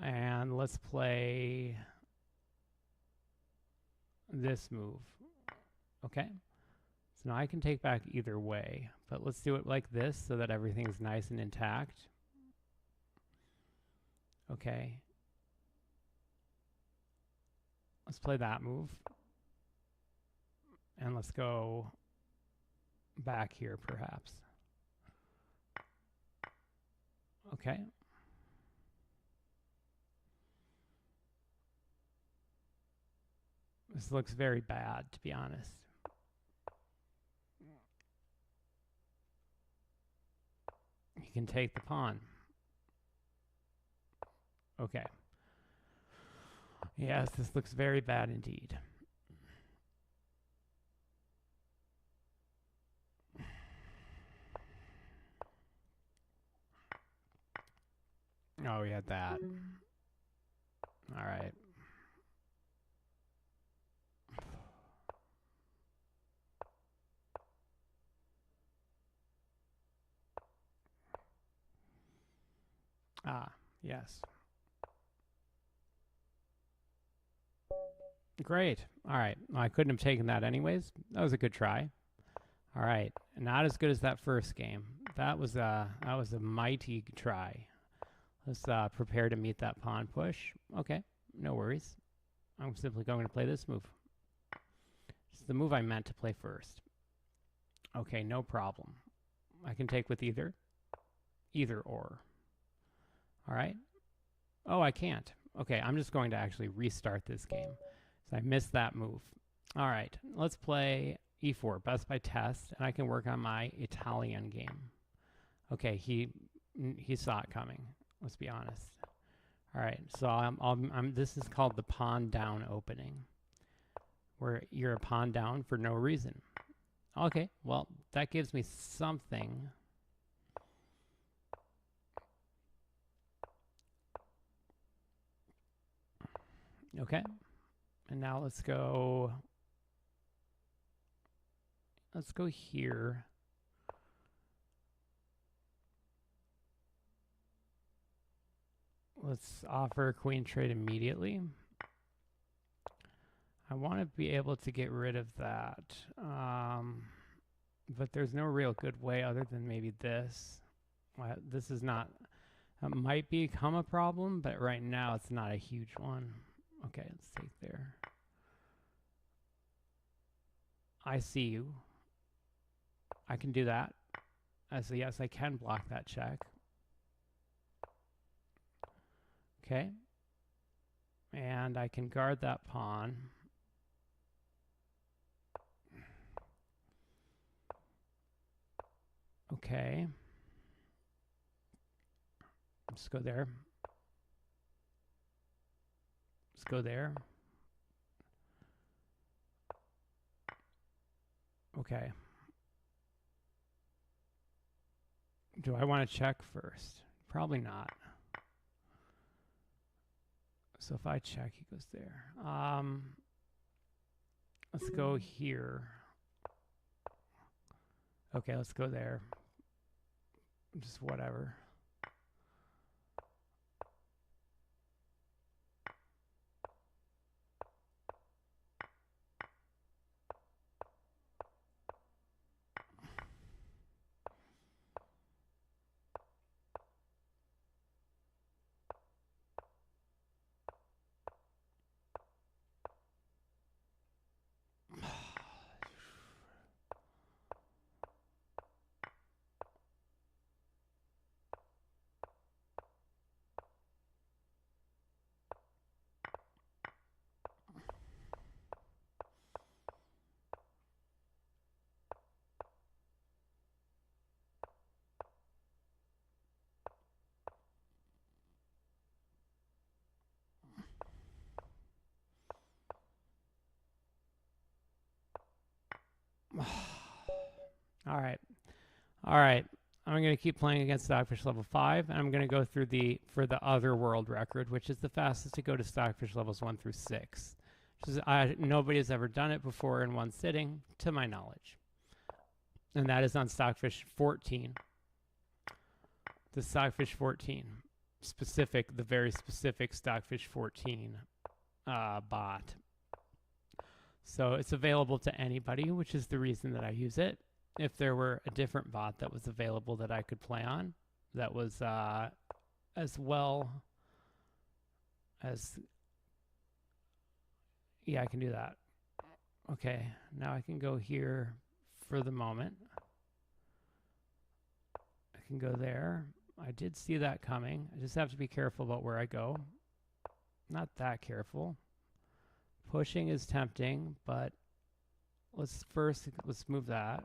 And let's play this move. Okay. So now I can take back either way, but let's do it like this so that everything's nice and intact. Okay. Let's play that move. And let's go back here, perhaps. Okay. This looks very bad, to be honest. He can take the pawn. Okay. Yes, this looks very bad indeed. Oh, we had that. All right. Ah, yes. Great. All right. Well, I couldn't have taken that anyways. That was a good try. All right. Not as good as that first game. That was a mighty try. Let's prepare to meet that pawn push. Okay. No worries. I'm simply going to play this move. It's the move I meant to play first. Okay, no problem. I can take with either or. All right. Oh, I can't. Okay, I'm just going to actually restart this game. So I missed that move. All right, let's play e4, best by test, and I can work on my Italian game. Okay, he saw it coming. Let's be honest. All right, so this is called the pawn down opening, where you're a pawn down for no reason. Okay, well, that gives me something. Okay, and now let's go here. Let's offer a queen trade immediately. I want to be able to get rid of that, but there's no real good way other than maybe this. This is not, it might become a problem, but right now it's not a huge one. Okay, let's take there. I see you. I can do that. So yes, I can block that check. Okay. And I can guard that pawn. Okay. Let's go there. Let's go there. Okay. Do I want to check first? Probably not. So if I check, he goes there. Let's go here. Okay, let's go there. Just whatever. All right. All right. I'm going to keep playing against Stockfish level 5, and I'm going to go through for the other world record, which is the fastest to go to Stockfish levels 1 through 6. Nobody has ever done it before in one sitting, to my knowledge. And that is on Stockfish 14. The Stockfish 14. The very specific Stockfish 14 bot. So it's available to anybody, which is the reason that I use it. If there were a different bot that was available that I could play on, that was as well as, yeah, I can do that. Okay, now I can go here for the moment. I can go there. I did see that coming. I just have to be careful about where I go. Not that careful. Pushing is tempting, but let's move that.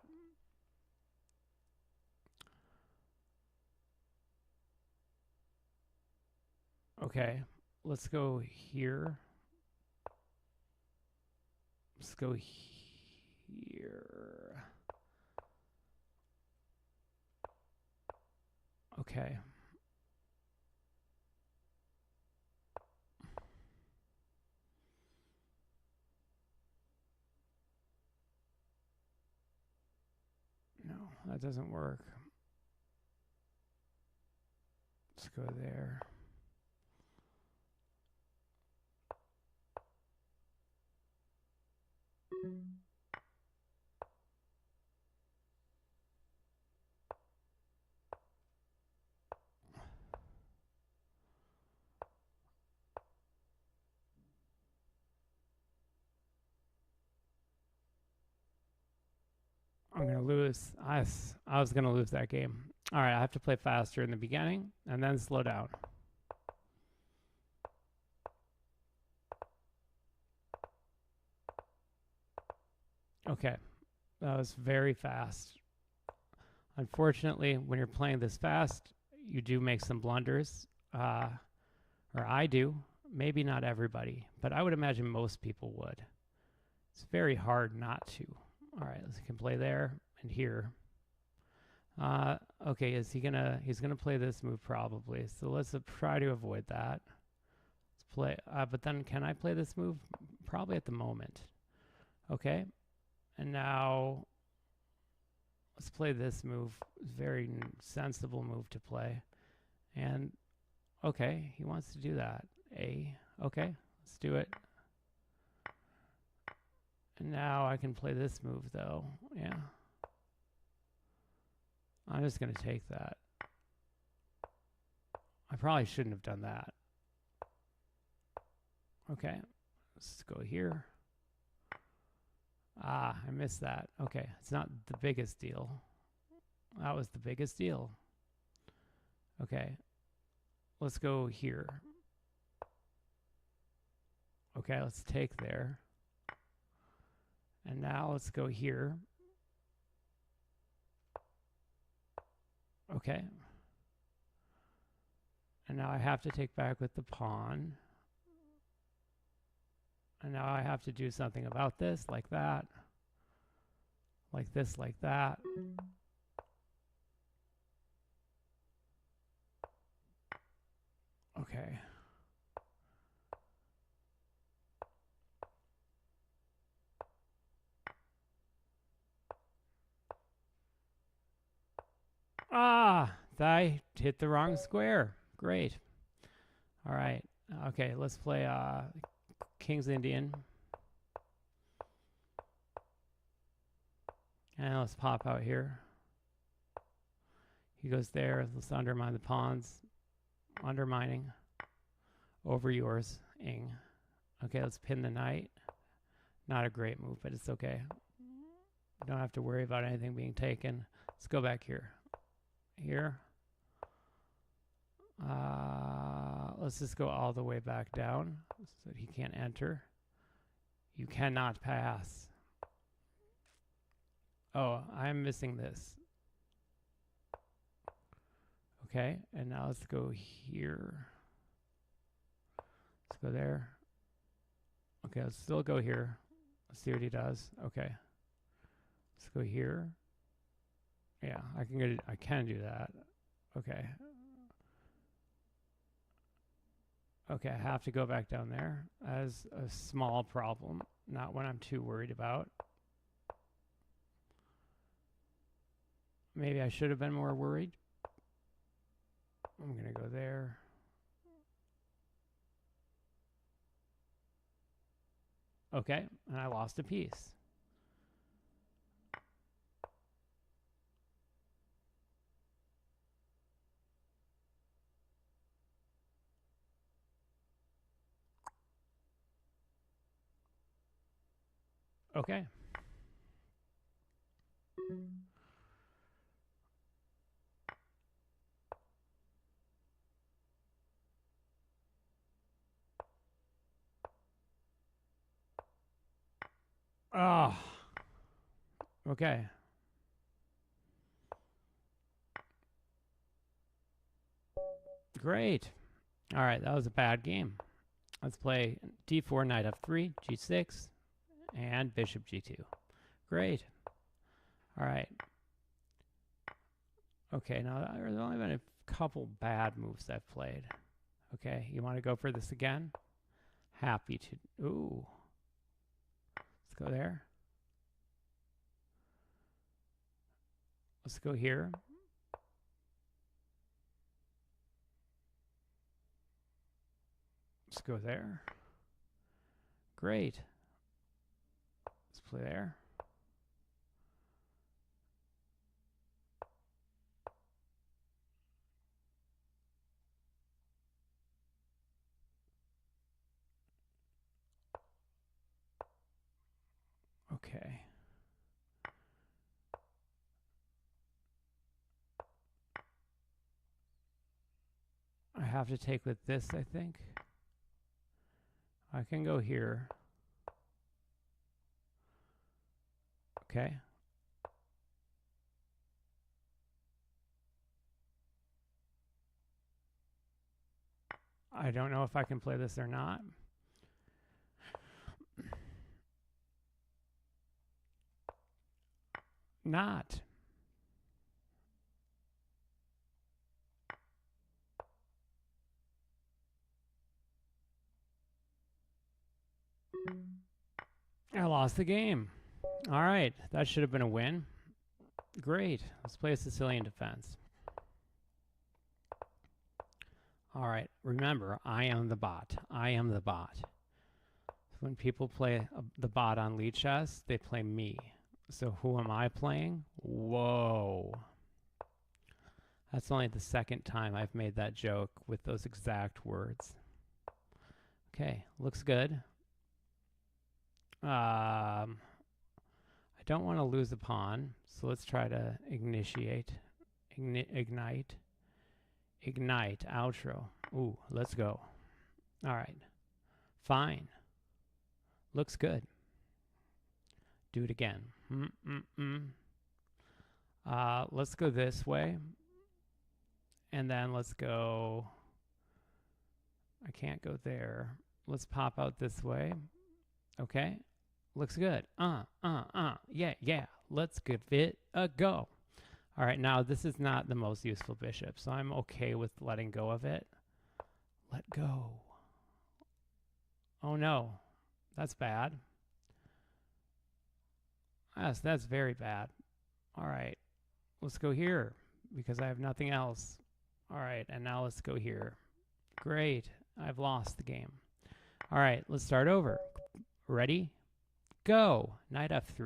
Okay, let's go here. Let's go here. Okay. No, that doesn't work. Let's go there. I'm going to lose. I was going to lose that game. All right, I have to play faster in the beginning and then slow down. Okay, that was very fast. Unfortunately, when you're playing this fast, you do make some blunders. Or I do. Maybe not everybody, but I would imagine most people would. It's very hard not to. All right, we can play there and here. Okay, is he gonna? He's gonna play this move probably. So let's try to avoid that. Let's play. But then, can I play this move? Probably at the moment. Okay, and now let's play this move. Very sensible move to play. And okay, he wants to do that. Okay, let's do it. And now I can play this move though. Yeah. I'm just going to take that. I probably shouldn't have done that. Okay, let's go here. I missed that. Okay, it's not the biggest deal. That was the biggest deal. Okay, let's go here. Okay, let's take there. And now let's go here. Okay. And now I have to take back with the pawn. And now I have to do something about this, like that. Like this, like that. Okay. I hit the wrong square. Great. All right. Okay, let's play King's Indian. And let's pop out here. He goes there. Let's undermine the pawns. Undermining. Over yours, ing. Okay, let's pin the knight. Not a great move, but it's okay. Don't have to worry about anything being taken. Let's go back here. Here. Let's just go all the way back down so that he can't enter. You cannot pass. Oh, I'm missing this. Okay, and now let's go here. Let's go there. Okay, let's still go here. Let's see what he does. Okay. Let's go here. Yeah, I can do that. Okay. Okay, I have to go back down there as a small problem, not one I'm too worried about. Maybe I should have been more worried. I'm going to go there. Okay, and I lost a piece. Okay. Oh. Okay. Great. All right, that was a bad game. Let's play d4, knight f3, g6, and bishop g2. Great. All right. Okay, now there's only been a couple bad moves I've played. Okay, you want to go for this again? Happy to. Ooh. Let's go there. Let's go here. Let's go there. Great. Let's play there. Okay. I have to take with this, I think. I can go here. Okay. I don't know if I can play this or not. Not. I lost the game. All right, that should have been a win. Great. Let's play a Sicilian defense. All right, remember, I am the bot. I am the bot. When people play the bot on lead chess, they play me. So who am I playing? Whoa. That's only the second time I've made that joke with those exact words. Okay, looks good. I don't want to lose a pawn, so let's try to ignite, outro. Ooh, let's go. All right, fine. Looks good. Do it again. Let's go this way. And then let's go. I can't go there. Let's pop out this way. Okay. Looks good. Yeah. Let's give it a go. All right. Now, this is not the most useful bishop, so I'm okay with letting go of it. Let go. Oh, no. That's bad. Yes, that's very bad. All right. Let's go here because I have nothing else. All right. And now let's go here. Great. I've lost the game. All right. Let's start over. Ready? Go. Knight f3. All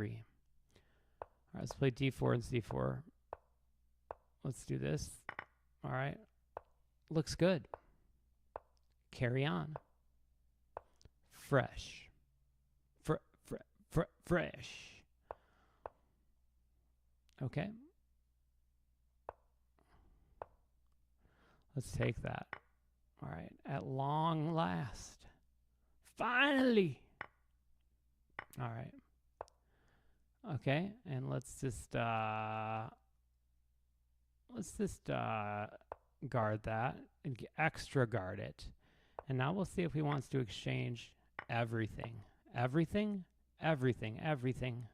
right. Let's play d4 and c4. Let's do this. All right. Looks good. Carry on. Fresh. Fresh. Okay. Let's take that. All right. At long last. Finally. All right. Okay. And let's just guard that and extra guard it. And now we'll see if he wants to exchange everything. Everything? Everything.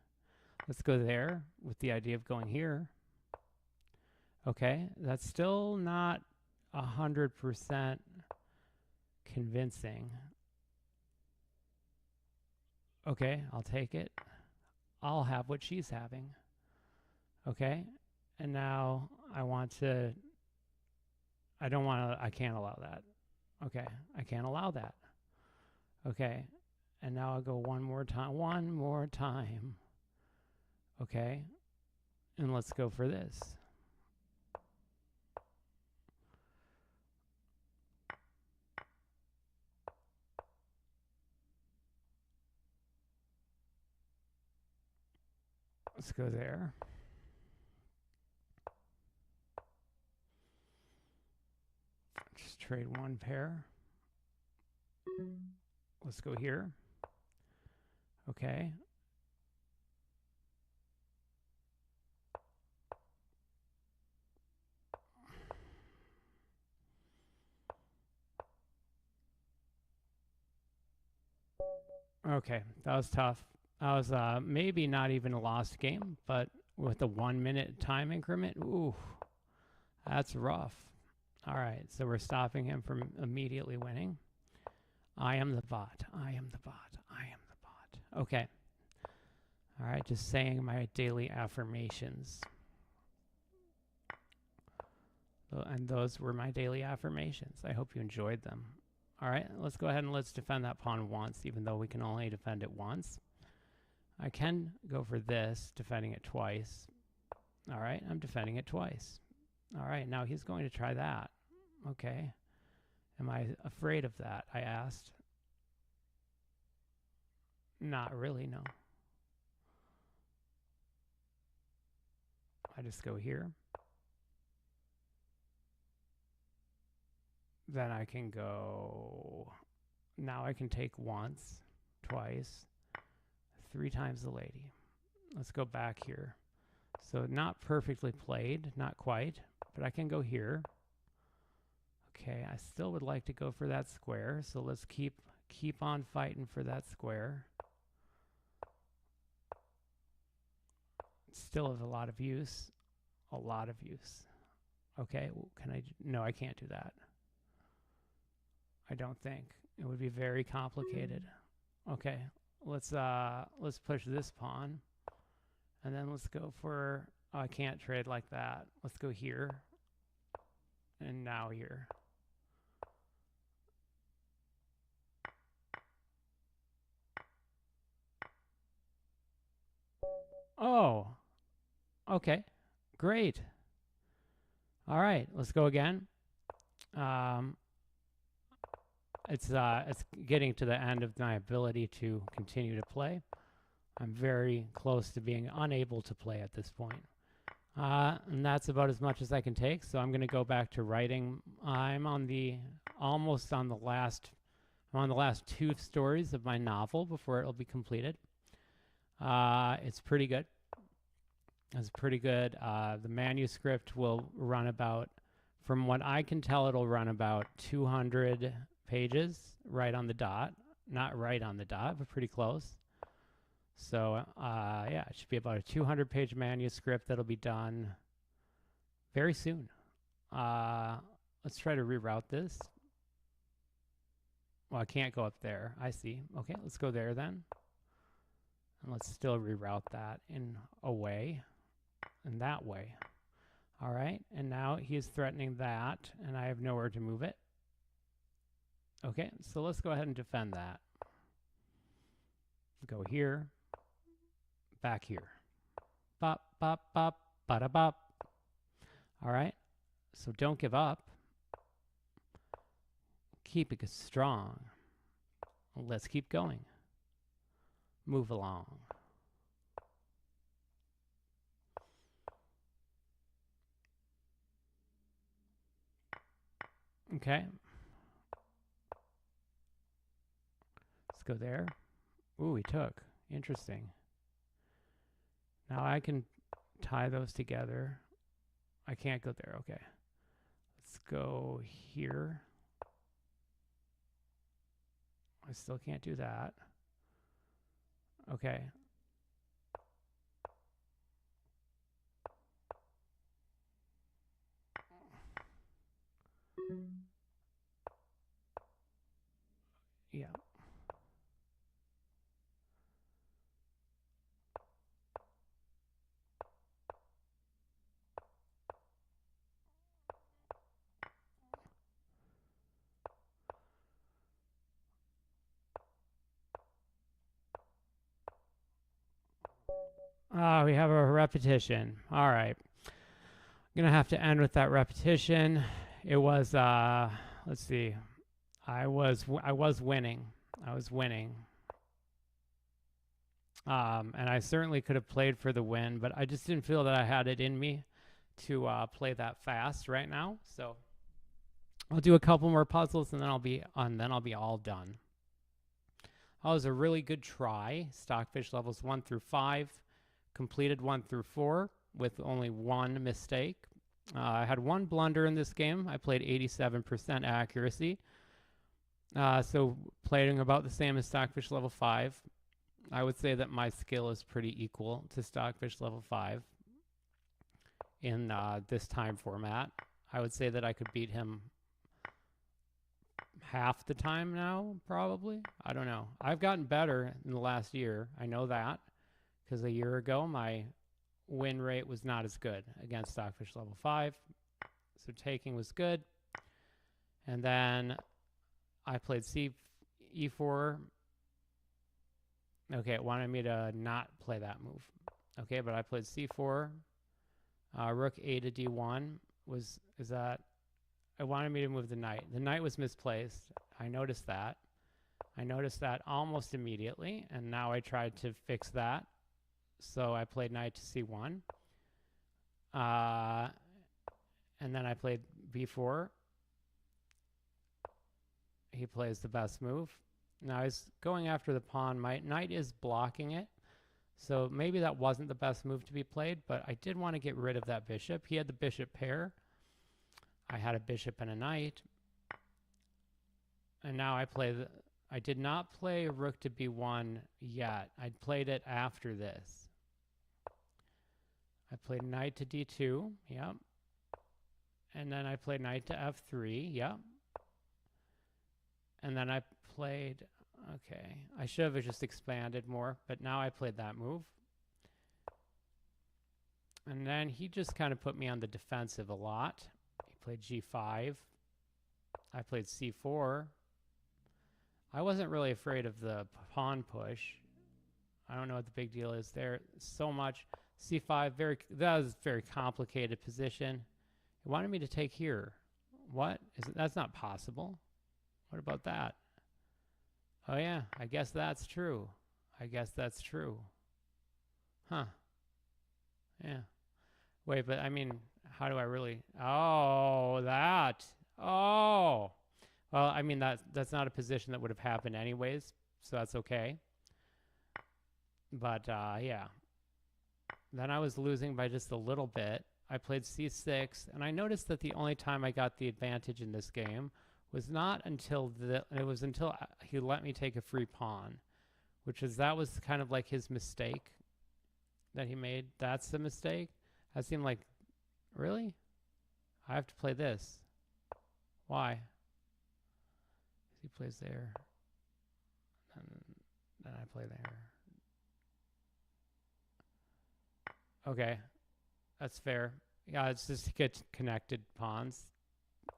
Let's go there with the idea of going here. Okay, that's still not 100% convincing. Okay, I'll take it. I'll have what she's having. Okay, and now I can't allow that. Okay, I can't allow that. Okay, and now I'll go one more time. Okay, and let's go for this. Let's go there. Just trade one pair. Let's go here. Okay. Okay, that was tough. That was maybe not even a lost game, but with a 1 minute time increment, ooh, that's rough. All right, so we're stopping him from immediately winning. I am the bot. I am the bot. I am the bot. Okay. All right, just saying my daily affirmations. And those were my daily affirmations. I hope you enjoyed them. All right, let's go ahead and let's defend that pawn once, even though we can only defend it once. I can go for this, defending it twice. All right, I'm defending it twice. All right, now he's going to try that. Okay. Am I afraid of that? I asked. Not really, no. I just go here. Then I can go, now I can take once, twice, 3 times the lady. Let's go back here. So not perfectly played, not quite, but I can go here. Okay, I still would like to go for that square, so let's keep on fighting for that square. Still has a lot of use. A lot of use. Okay, well, can I? No, I can't do that. I don't think. It would be very complicated. Okay, let's push this pawn, and then let's go for. Oh, I can't trade like that. Let's go here, and now here. Oh, okay, great. All right, let's go again. It's getting to the end of my ability to continue to play. I'm very close to being unable to play at this point. And that's about as much as I can take, so I'm going to go back to writing. I'm on the last 2 stories of my novel before it'll be completed. It's pretty good. It's pretty good. The manuscript will run about, from what I can tell, it'll run about 200 pages right on the dot. Not right on the dot, but pretty close. So, yeah, it should be about a 200-page manuscript that'll be done very soon. Let's try to reroute this. Well, I can't go up there. I see. Okay, let's go there then. And let's still reroute that in a way, in that way. All right, and now he is threatening that, and I have nowhere to move it. Okay, so let's go ahead and defend that. Go here, back here. Bop, bop, bop, bada bop. All right, so don't give up. Keep it strong. Let's keep going. Move along. Okay. Let's go there. Ooh, he took. Interesting. Now I can tie those together. I can't go there. Okay. Let's go here. I still can't do that. Okay. Yeah. We have a repetition. All right. I'm going to have to end with that repetition. It was, let's see. I was winning. I was winning. And I certainly could have played for the win, but I just didn't feel that I had it in me to play that fast right now. So I'll do a couple more puzzles, and then I'll be all done. That was a really good try. Stockfish levels 1 through 5, completed 1 through 4 with only 1 mistake. I had 1 blunder in this game. I played 87% accuracy. So playing about the same as Stockfish level 5. I would say that my skill is pretty equal to Stockfish level 5 in this time format. I would say that I could beat him half the time now, probably. I don't know. I've gotten better in the last year. I know that, because a year ago my win rate was not as good against Stockfish level 5. So taking was good. And then I played e4. Okay, it wanted me to not play that move. Okay, but I played c4. Rook a to d1 it wanted me to move the knight. The knight was misplaced. I noticed that. I noticed that almost immediately, and now I tried to fix that. So I played knight to c1. And then I played b4. He plays the best move. Now he's going after the pawn. My knight is blocking it. So maybe that wasn't the best move to be played, but I did want to get rid of that bishop. He had the bishop pair. I had a bishop and a knight. And now I play the... I did not play rook to b1 yet. I played it after this. I played knight to d2. Yep. And then I played knight to f3. Yep. And then I played... Okay. I should have just expanded more, but now I played that move. And then he just kind of put me on the defensive a lot. He played g5. I played c4. I wasn't really afraid of the pawn push. I don't know what the big deal is there. So much. c5, that was a very complicated position. He wanted me to take here. What? That's not possible. What about that? Oh yeah, I guess that's true. I guess that's true. Huh. Yeah. Wait, but I mean, how do I really... Oh, that. Oh. Well, I mean, that's not a position that would have happened anyways, so that's okay. But, yeah. Then I was losing by just a little bit. I played c6, and I noticed that the only time I got the advantage in this game was not until it was until he let me take a free pawn, that was kind of like his mistake that he made. That's the mistake. That seemed like, really? I have to play this. Why? He plays there, and then I play there. Okay, that's fair. Yeah, it's just to get connected pawns,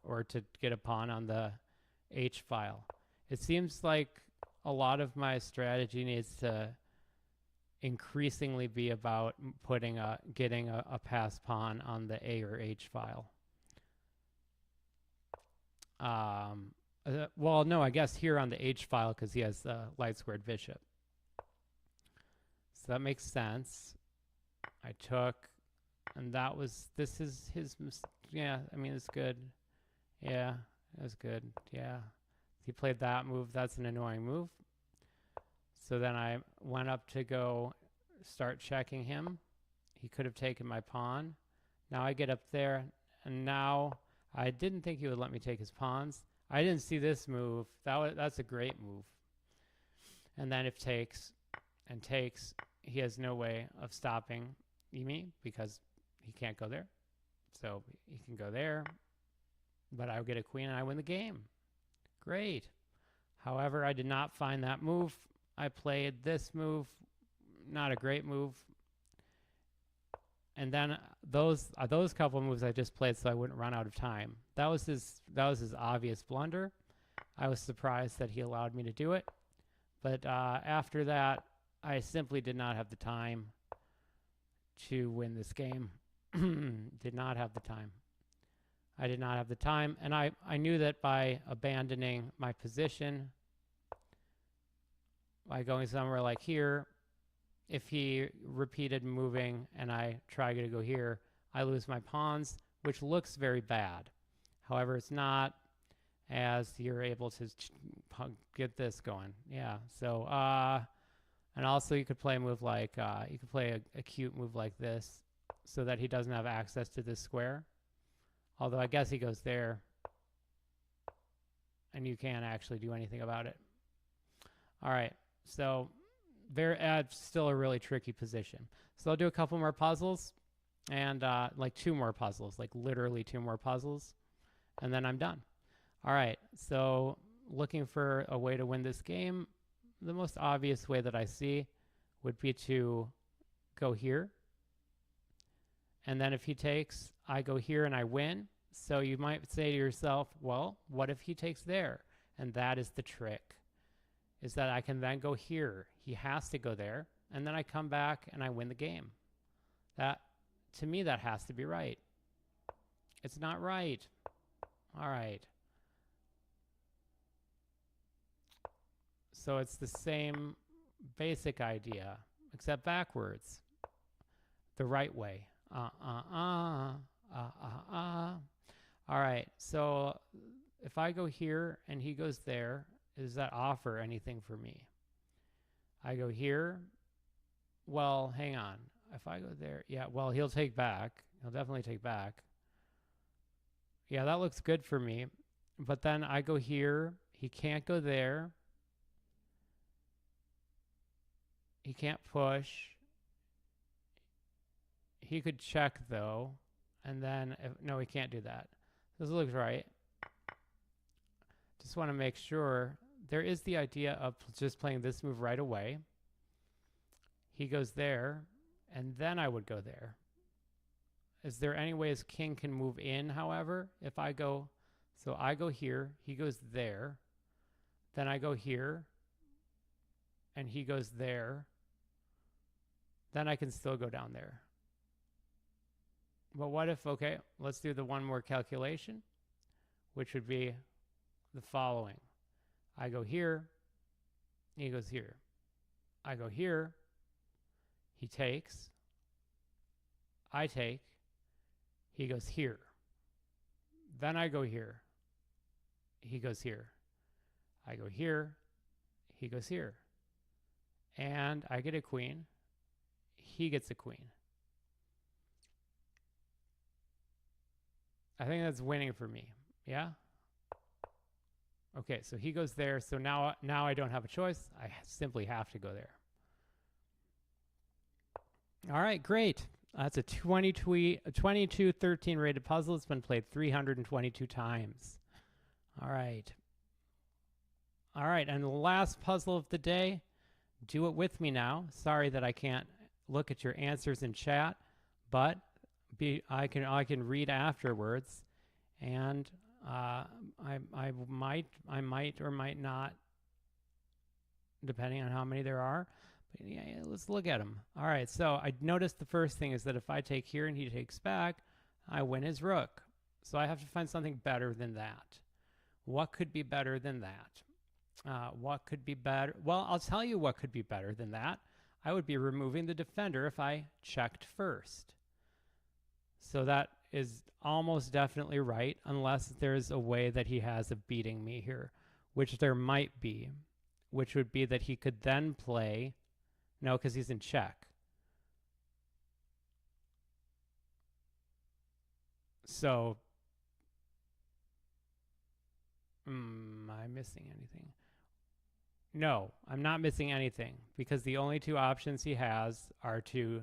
or to get a pawn on the H file. It seems like a lot of my strategy needs to increasingly be about getting a pass pawn on the A or H file. Well, no, I guess here on the H file because he has the light squared bishop. So that makes sense. I took, and this is his, yeah, I mean, it's good. Yeah, it was good. Yeah. He played that move. That's an annoying move. So then I went up to go start checking him. He could have taken my pawn. Now I get up there, and now I didn't think he would let me take his pawns. I didn't see this move. That's a great move. And then if takes and takes, he has no way of stopping me because he can't go there. So he can go there, but I'll get a queen and I win the game. Great. However, I did not find that move. I played this move, not a great move. And then those couple of moves I just played so I wouldn't run out of time. That was his obvious blunder. I was surprised that he allowed me to do it. But after that, I simply did not have the time to win this game. Did not have the time. I did not have the time. And I knew that by abandoning my position, by going somewhere like here, if he repeated moving and I try to go here, I lose my pawns, which looks very bad. However, it's not, as you're able to get this going. Yeah, so, and also you could play a move like, you could play a cute move like this so that he doesn't have access to this square. Although I guess he goes there, and you can't actually do anything about it. All right, so still a really tricky position. So I'll do a couple more puzzles, and like 2 more puzzles, like literally 2 more puzzles, and then I'm done. All right, so looking for a way to win this game, the most obvious way that I see would be to go here. And then if he takes, I go here and I win. So you might say to yourself, well, what if he takes there? And that is the trick, is that I can then go here. He has to go there. And then I come back and I win the game. That, to me, that has to be right. It's not right. All right. So it's the same basic idea, except backwards. The right way. All right, so if I go here and he goes there, does that offer anything for me? I go here. Well, hang on. If I go there, yeah, well, he'll take back. He'll definitely take back. Yeah, that looks good for me. But then I go here. He can't go there. He can't push. He could check, though. And then, no, he can't do that. This looks right. Just want to make sure. There is the idea of just playing this move right away. He goes there, and then I would go there. Is there any way his king can move in, however? If I go, so I go here, he goes there. Then I go here, and he goes there. Then I can still go down there. But what if, okay, let's do the one more calculation, which would be the following. I go here, he goes here. I go here, he takes, I take, he goes here. Then I go here, he goes here. I go here, he goes here. And I get a queen, he gets a queen. I think that's winning for me. Yeah? Okay, so he goes there. So now I don't have a choice. I simply have to go there. All right, great. That's a 22-13 rated puzzle. It's been played 322 times. All right. All right, and the last puzzle of the day. Do it with me now. Sorry that I can't look at your answers in chat, but I can read afterwards, and I might or might not, depending on how many there are. But yeah, let's look at them. All right, so I noticed the first thing is that if I take here and he takes back, I win his rook. So I have to find something better than that. What could be better than that? What could be better? Well, I'll tell you what could be better than that. I would be removing the defender if I checked first. So that is almost definitely right, unless there's a way that he has of beating me here, which there might be, which would be that he could then play, no, because he's in check. So, am I missing anything? No, I'm not missing anything, because the only two options he has are to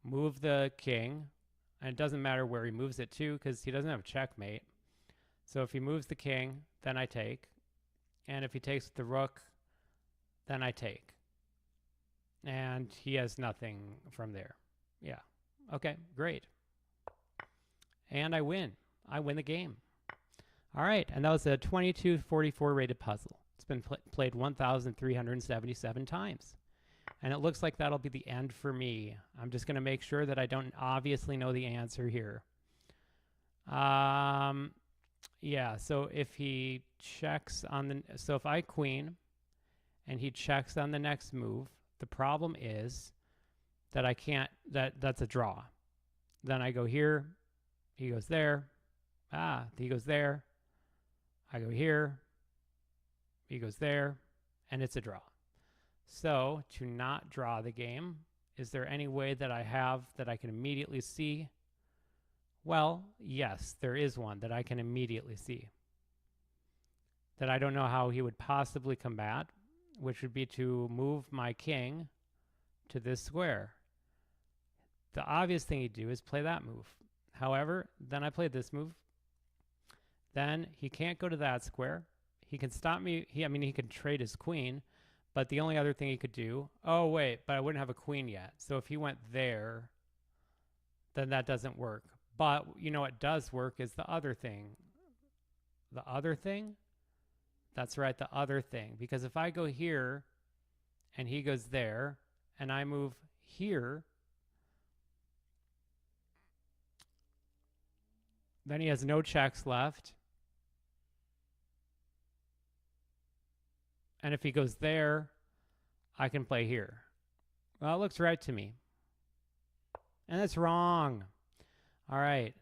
move the king, and it doesn't matter where he moves it to because he doesn't have a checkmate. So if he moves the king, then I take. And if he takes the rook, then I take. And he has nothing from there. Yeah. Okay, great. And I win. I win the game. All right, and that was a 22-44 rated puzzle. It's been played 1,377 times. And it looks like that'll be the end for me. I'm just going to make sure that I don't obviously know the answer here. Yeah, so if he checks on the... So if I queen and he checks on the next move, the problem is that I can't... That's a draw. Then I go here. He goes there. He goes there. I go here. He goes there. And it's a draw. So, to not draw the game, is there any way that I have that I can immediately see? Well, yes, there is one that I can immediately see. That I don't know how he would possibly combat, which would be to move my king to this square. The obvious thing he'd do is play that move. However, then I play this move. Then he can't go to that square. He can stop me. He can trade his queen. But the only other thing he could do, oh wait, but I wouldn't have a queen yet. So if he went there, then that doesn't work. But you know what does work is the other thing. The other thing? That's right, the other thing. Because if I go here and he goes there and I move here, then he has no checks left. And if he goes there, I can play here. Well, it looks right to me. And that's wrong. All right.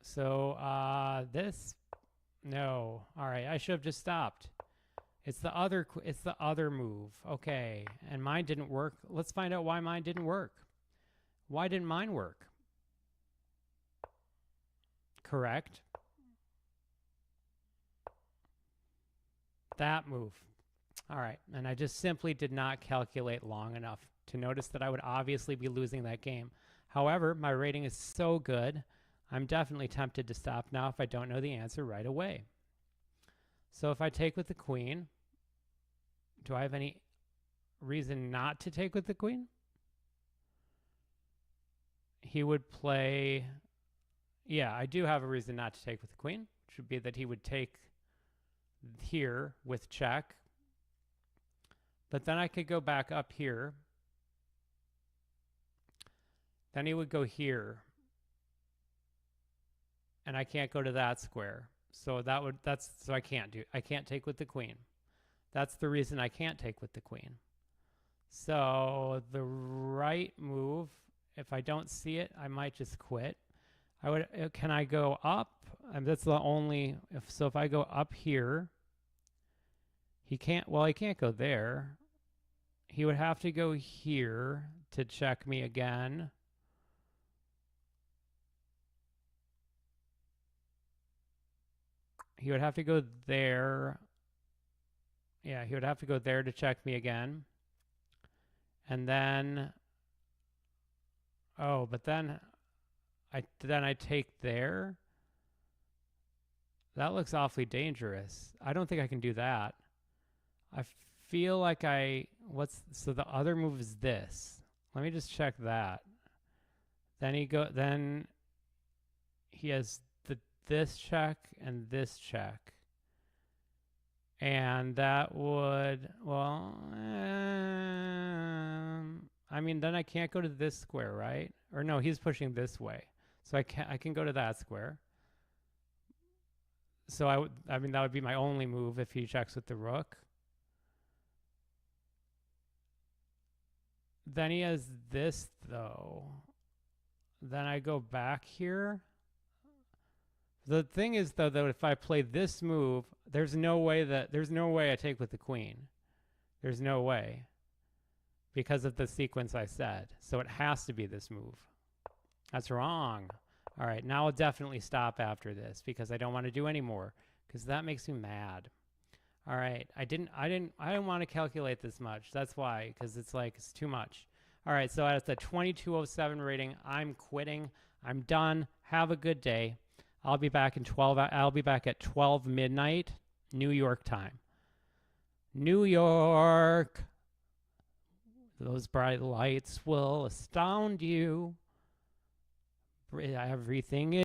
So this, no. All right, I should have just stopped. It's the other move. Okay, and mine didn't work. Let's find out why mine didn't work. Why didn't mine work? Correct. That move. All right, and I just simply did not calculate long enough to notice that I would obviously be losing that game. However, my rating is so good, I'm definitely tempted to stop now if I don't know the answer right away. So if I take with the queen, do I have any reason not to take with the queen? He would play, yeah, I do have a reason not to take with the queen, which would be that he would take here with check. But then I could go back up here. Then he would go here. And I can't go to that square. So I can't take with the queen. That's the reason I can't take with the queen. So the right move, if I don't see it, I might just quit. Can I go up? That's the only, if I go up here, he can't go there. He would have to go here to check me again. He would have to go there. Yeah, he would have to go there to check me again. And then, oh, but then I take there. That looks awfully dangerous. I don't think I can do that. I feel like so the other move is this. Let me just check that. Then he has this check and this check. And that would, well, I mean, then I can't go to this square, right? Or no, he's pushing this way. So I can go to that square. So I mean, that would be my only move if he checks with the rook. Then he has this, though. Then I go back here. The thing is, though, that if I play this move, there's no way I take with the queen. There's no way. Because of the sequence I said. So it has to be this move. That's wrong. All right, now I'll definitely stop after this because I don't want to do any more because that makes me mad. All right, I didn't want to calculate this much. That's why, because it's too much. All right, so at the 2207 rating, I'm quitting. I'm done. Have a good day. I'll be back at 12 midnight New York time. New York. Those bright lights will astound you. Everything is